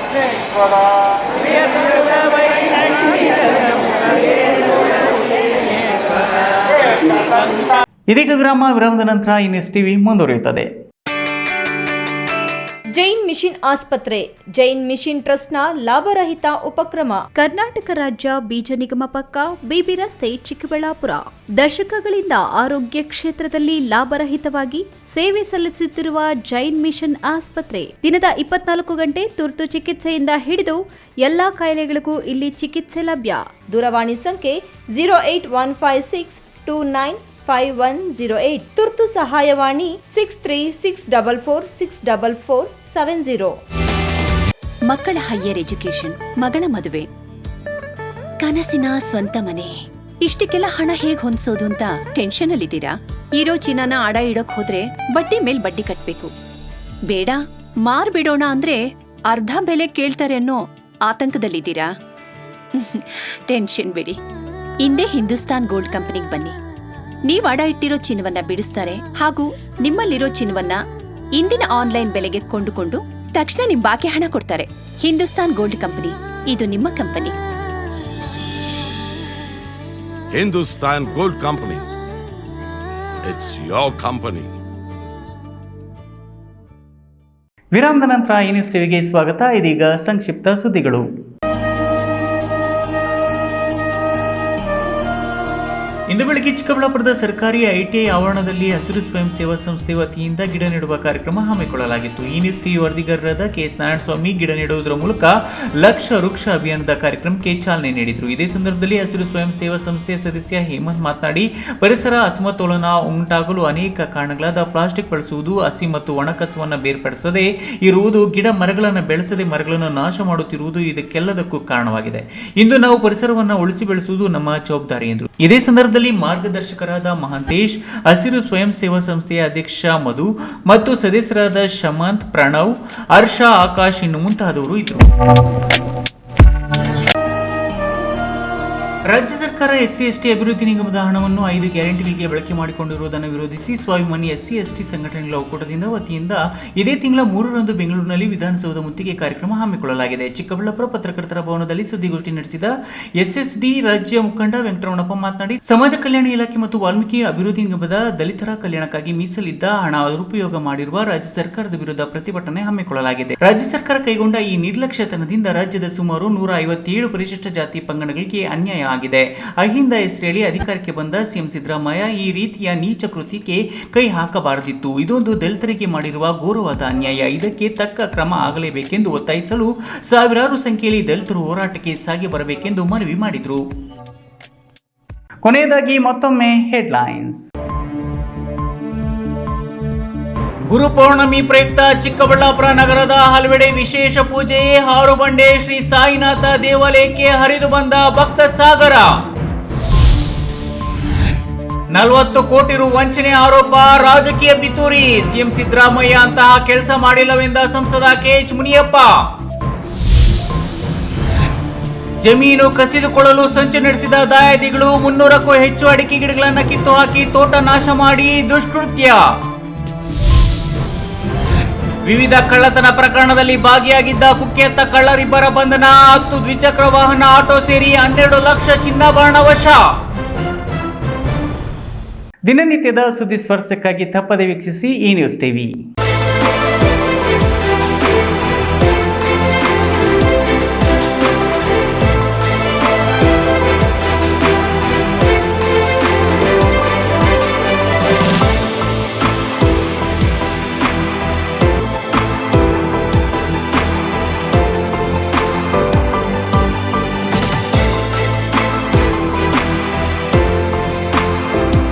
ಇದೀಗ ವಿರಾಮದ ನಂತರ ಈ ನ್ಯೂಸ್ ಟಿವಿ ಮುಂದುವರಿಯುತ್ತದೆ. ಜೈನ್ ಮಿಷನ್ ಆಸ್ಪತ್ರೆ, ಜೈನ್ ಮಿಷನ್ ಟ್ರಸ್ಟ್ನ ಲಾಭರಹಿತ ಉಪಕ್ರಮ. ಕರ್ನಾಟಕ ರಾಜ್ಯ ಬೀಜ ನಿಗಮ ಪಕ್ಕ, ಬಿಬಿ ರಸ್ತೆ, ಚಿಕ್ಕಬಳ್ಳಾಪುರ. ದಶಕಗಳಿಂದ ಆರೋಗ್ಯ ಕ್ಷೇತ್ರದಲ್ಲಿ ಲಾಭರಹಿತವಾಗಿ ಸೇವೆ ಸಲ್ಲಿಸುತ್ತಿರುವ ಜೈನ್ ಮಿಷನ್ ಆಸ್ಪತ್ರೆ ದಿನದ 24 ಗಂಟೆ ತುರ್ತು ಚಿಕಿತ್ಸೆಯಿಂದ ಹಿಡಿದು ಎಲ್ಲಾ ಕಾಯಿಲೆಗಳಿಗೂ ಇಲ್ಲಿ ಚಿಕಿತ್ಸೆ ಲಭ್ಯ. ದೂರವಾಣಿ ಸಂಖ್ಯೆ 08156295108. ತುರ್ತು ಸಹಾಯವಾಣಿ 6364464470. ಮಕ್ಕಳ ಹೈಯರ್ ಎಜುಕೇಶನ್, ಮಗಳ ಮದುವೆ, ಕನಸಿನ ಸ್ವಂತ ಮನೆ, ಇಷ್ಟಕ್ಕೆಲ್ಲ ಹಣ ಹೇಗ್ ಹೊಂದಿಸೋದು ಅಂತ ಟೆನ್ಷನ್ ಅಲ್ಲಿದ್ದೀರಾ? ಇರೋ ಚಿನ್ನನ ಅಡ ಇಡೋಕ್ ಹೋದ್ರೆ ಬಡ್ಡಿ ಮೇಲ್ ಬಡ್ಡಿ ಕಟ್ಬೇಕು. ಬೇಡ, ಮಾರ್ಬಿಡೋಣ ಅಂದ್ರೆ ಅರ್ಧ ಬೆಲೆ ಕೇಳ್ತಾರೆ ಅನ್ನೋ ಆತಂಕದಲ್ಲಿದ್ದೀರಾ? ಟೆನ್ಷನ್ ಬಿಡಿ, ಇಂದೇ ಹಿಂದೂಸ್ತಾನ್ ಗೋಲ್ಡ್ ಕಂಪನಿಗೆ ಬನ್ನಿ. ನೀವ್ ಅಡ ಇಟ್ಟಿರೋ ಚಿನ್ನವನ್ನ ಬಿಡಿಸ್ತಾರೆ ಹಾಗೂ ನಿಮ್ಮಲ್ಲಿರೋ ಚಿನ್ನವನ್ನ ಇಂದಿನ ಆನ್ಲೈನ್ ಬೆಲೆಗೆ ಕೊಂಡುಕೊಂಡು ತಕ್ಷಣ ನಿಮ್ ಬಾಕಿ ಹಣ ಕೊಡ್ತಾರೆ. ಹಿಂದೂಸ್ತಾನ್ ಗೋಲ್ಡ್ ಕಂಪನಿ, ಇದು ನಿಮ್ಮ company. Hindustan gold company, it's your company. ವಿರಾಮದ ನಂತರ ಈ ನ್ಯೂಸ್ ಟಿವಿಗೆ ಸ್ವಾಗತ. ಇದೀಗ ಸಂಕ್ಷಿಪ್ತ ಸುದ್ದಿಗಳು. ಇಂದು ಬೆಳಗ್ಗೆ ಚಿಕ್ಕಬಳ್ಳಾಪುರದ ಸರ್ಕಾರಿ ಐಟಿಐ ಆವರಣದಲ್ಲಿ ಹಸಿರು ಸ್ವಯಂ ಸೇವಾ ಸಂಸ್ಥೆ ವತಿಯಿಂದ ಗಿಡ ನೆಡುವ ಕಾರ್ಯಕ್ರಮ ಹಮ್ಮಿಕೊಳ್ಳಲಾಗಿತ್ತು. ಈ ನ್ಯೂಸ್ ಟಿವಿ ವರದಿಗಾರರಾದ ಕೆಎಸ್ ನಾರಾಯಣಸ್ವಾಮಿ ಗಿಡ ನೆಡುವುದರ ಮೂಲಕ ಲಕ್ಷ ವೃಕ್ಷ ಅಭಿಯಾನದ ಕಾರ್ಯಕ್ರಮಕ್ಕೆ ಚಾಲನೆ ನೀಡಿದರು. ಇದೇ ಸಂದರ್ಭದಲ್ಲಿ ಹಸಿರು ಸ್ವಯಂ ಸೇವಾ ಸಂಸ್ಥೆಯ ಸದಸ್ಯ ಹೇಮಂತ್ ಮಾತನಾಡಿ, ಪರಿಸರ ಅಸಮತೋಲನ ಉಂಟಾಗಲು ಅನೇಕ ಕಾರಣಗಳಾದ ಪ್ಲಾಸ್ಟಿಕ್ ಬಳಸುವುದು, ಹಸಿ ಮತ್ತು ಒಣ ಕಸವನ್ನು ಬೇರ್ಪಡಿಸದೆ ಇರುವುದು, ಗಿಡ ಮರಗಳನ್ನು ಬೆಳೆಸದೆ ಮರಗಳನ್ನು ನಾಶ ಮಾಡುತ್ತಿರುವುದು ಇದಕ್ಕೆಲ್ಲದಕ್ಕೂ ಕಾರಣವಾಗಿದೆ. ಇಂದು ನಾವು ಪರಿಸರವನ್ನು ಉಳಿಸಿ ಬೆಳೆಸುವುದು ನಮ್ಮ ಜವಾಬ್ದಾರಿ ಎಂದರು. ಇದೇ ಸಂದರ್ಭದಲ್ಲಿ ಮಾರ್ಗದರ್ಶಕರಾದ ಮಹಾಂತೇಶ್, ಹಸಿರು ಸ್ವಯಂ ಸೇವಾ ಸಂಸ್ಥೆಯ ಅಧ್ಯಕ್ಷ ಮಧು ಮತ್ತು ಸದಸ್ಯರಾದ ಶಮಂತ್, ಪ್ರಣವ್, ಹರ್ಷ, ಆಕಾಶ್ ಇನ್ನು ಮುಂತಾದವರು ಇದ್ದರು. ರಾಜ್ಯ ಸರ್ಕಾರ SC/ST ಅಭಿವೃದ್ಧಿ ನಿಗಮದ ಹಣವನ್ನು 5 ಗ್ಯಾರಂಟಿಗಳಿಗೆ ಬಳಕೆ ಮಾಡಿಕೊಂಡಿರುವುದನ್ನು ವಿರೋಧಿಸಿ ಸ್ವಾಭಿಮಾನಿ SC/ST ಸಂಘಟನೆಗಳ ಒಕ್ಕೂಟದಿಂದ ವತಿಯಿಂದ ಇದೇ ತಿಂಗಳ 3ರಂದು ಬೆಂಗಳೂರಿನಲ್ಲಿ ವಿಧಾನಸೌಧ ಮುತ್ತಿಗೆ ಕಾರ್ಯಕ್ರಮ ಹಮ್ಮಿಕೊಳ್ಳಲಾಗಿದೆ. ಚಿಕ್ಕಬಳ್ಳಾಪುರ ಪತ್ರಕರ್ತರ ಭವನದಲ್ಲಿ ಸುದ್ದಿಗೋಷ್ಠಿ ನಡೆಸಿದ SSD ರಾಜ್ಯ ಮುಖಂಡ ವೆಂಕಟರಮಣಪ್ಪ ಮಾತನಾಡಿ, ಸಮಾಜ ಕಲ್ಯಾಣ ಇಲಾಖೆ ಮತ್ತು ವಾಲ್ಮೀಕಿ ಅಭಿವೃದ್ಧಿ ನಿಗಮದ ದಲಿತರ ಕಲ್ಯಾಣಕ್ಕಾಗಿ ಮೀಸಲಿದ್ದ ಹಣ ದುರುಪಯೋಗ ಮಾಡಿರುವ ರಾಜ್ಯ ಸರ್ಕಾರದ ವಿರುದ್ಧ ಪ್ರತಿಭಟನೆ ಹಮ್ಮಿಕೊಳ್ಳಲಾಗಿದೆ. ರಾಜ್ಯ ಸರ್ಕಾರ ಕೈಗೊಂಡ ಈ ನಿರ್ಲಕ್ಷ್ಯತನದಿಂದ ರಾಜ್ಯದ ಸುಮಾರು 157 ಪರಿಶಿಷ್ಟ ಜಾತಿ ಪಂಗಡಗಳಿಗೆ ಅನ್ಯಾಯ ಆಗಿದೆ. ಅಹಿಂದ ಹೆಸರೇಳಿ ಅಧಿಕಾರಕ್ಕೆ ಬಂದ ಸಿಎಂ ಸಿದ್ದರಾಮಯ್ಯ ಈ ರೀತಿಯ ನೀಚ ಕೃತ್ಯಕ್ಕೆ ಕೈ ಹಾಕಬಾರದಿತ್ತು. ಇದೊಂದು ದಲಿತರಿಗೆ ಮಾಡಿರುವ ಘೋರವಾದ ಅನ್ಯಾಯ. ಇದಕ್ಕೆ ತಕ್ಕ ಕ್ರಮ ಆಗಲೇಬೇಕೆಂದು ಒತ್ತಾಯಿಸಲು ಸಾವಿರಾರು ಸಂಖ್ಯೆಯಲ್ಲಿ ದಲಿತರು ಹೋರಾಟಕ್ಕೆ ಸಾಗಿ ಬರಬೇಕೆಂದು ಮನವಿ ಮಾಡಿದರು. ಕೊನೆಯದಾಗಿ ಮತ್ತೊಮ್ಮೆ ಹೆಡ್ಲೈನ್ಸ್. ಗುರುಪೌರ್ಣಮಿ ಪ್ರಯುಕ್ತ ಚಿಕ್ಕಬಳ್ಳಾಪುರ ನಗರದ ಹಲವೆಡೆ ವಿಶೇಷ ಪೂಜೆ. ಹಾರುಬಂಡೆ ಶ್ರೀ ಸಾಯಿನಾಥ ದೇವಾಲಯಕ್ಕೆ ಹರಿದು ಬಂದ ಭಕ್ತ ಸಾಗರ. 40 ಕೋಟಿ ರು ವಂಚನೆ ಆರೋಪ, ರಾಜಕೀಯ ಪಿತೂರಿ. ಸಿಎಂ ಸಿದ್ದರಾಮಯ್ಯ ಅಂತಹ ಕೆಲಸ ಮಾಡಿಲ್ಲವೆಂದ ಸಂಸದ ಕೆಎಚ್ ಮುನಿಯಪ್ಪ. ಜಮೀನು ಕಸಿದುಕೊಳ್ಳಲು ಸಂಚು ನಡೆಸಿದ ದಾಯಾದಿಗಳು 300ಕ್ಕೂ ಹೆಚ್ಚು ಅಡಿಕೆ ಗಿಡಗಳನ್ನು ಕಿತ್ತು ಹಾಕಿ ತೋಟ ನಾಶ ಮಾಡಿ ದುಷ್ಕೃತ್ಯ. ವಿವಿಧ ಕಳ್ಳತನ ಪ್ರಕರಣದಲ್ಲಿ ಭಾಗಿಯಾಗಿದ್ದ ಕುಖ್ಯಾತ ಕಳ್ಳರಿಬ್ಬರ ಬಂಧನ. 10 ದ್ವಿಚಕ್ರ ವಾಹನ, ಆಟೋ ಸೇರಿ 12 ಲಕ್ಷ ಚಿನ್ನಾಭರಣ ವಶ. ದಿನನಿತ್ಯದ ಸುದ್ದಿ ಸ್ಪರ್ಶಕ್ಕಾಗಿ ತಪ್ಪದೆ ವೀಕ್ಷಿಸಿ ಈ ನ್ಯೂಸ್ ಟಿವಿ.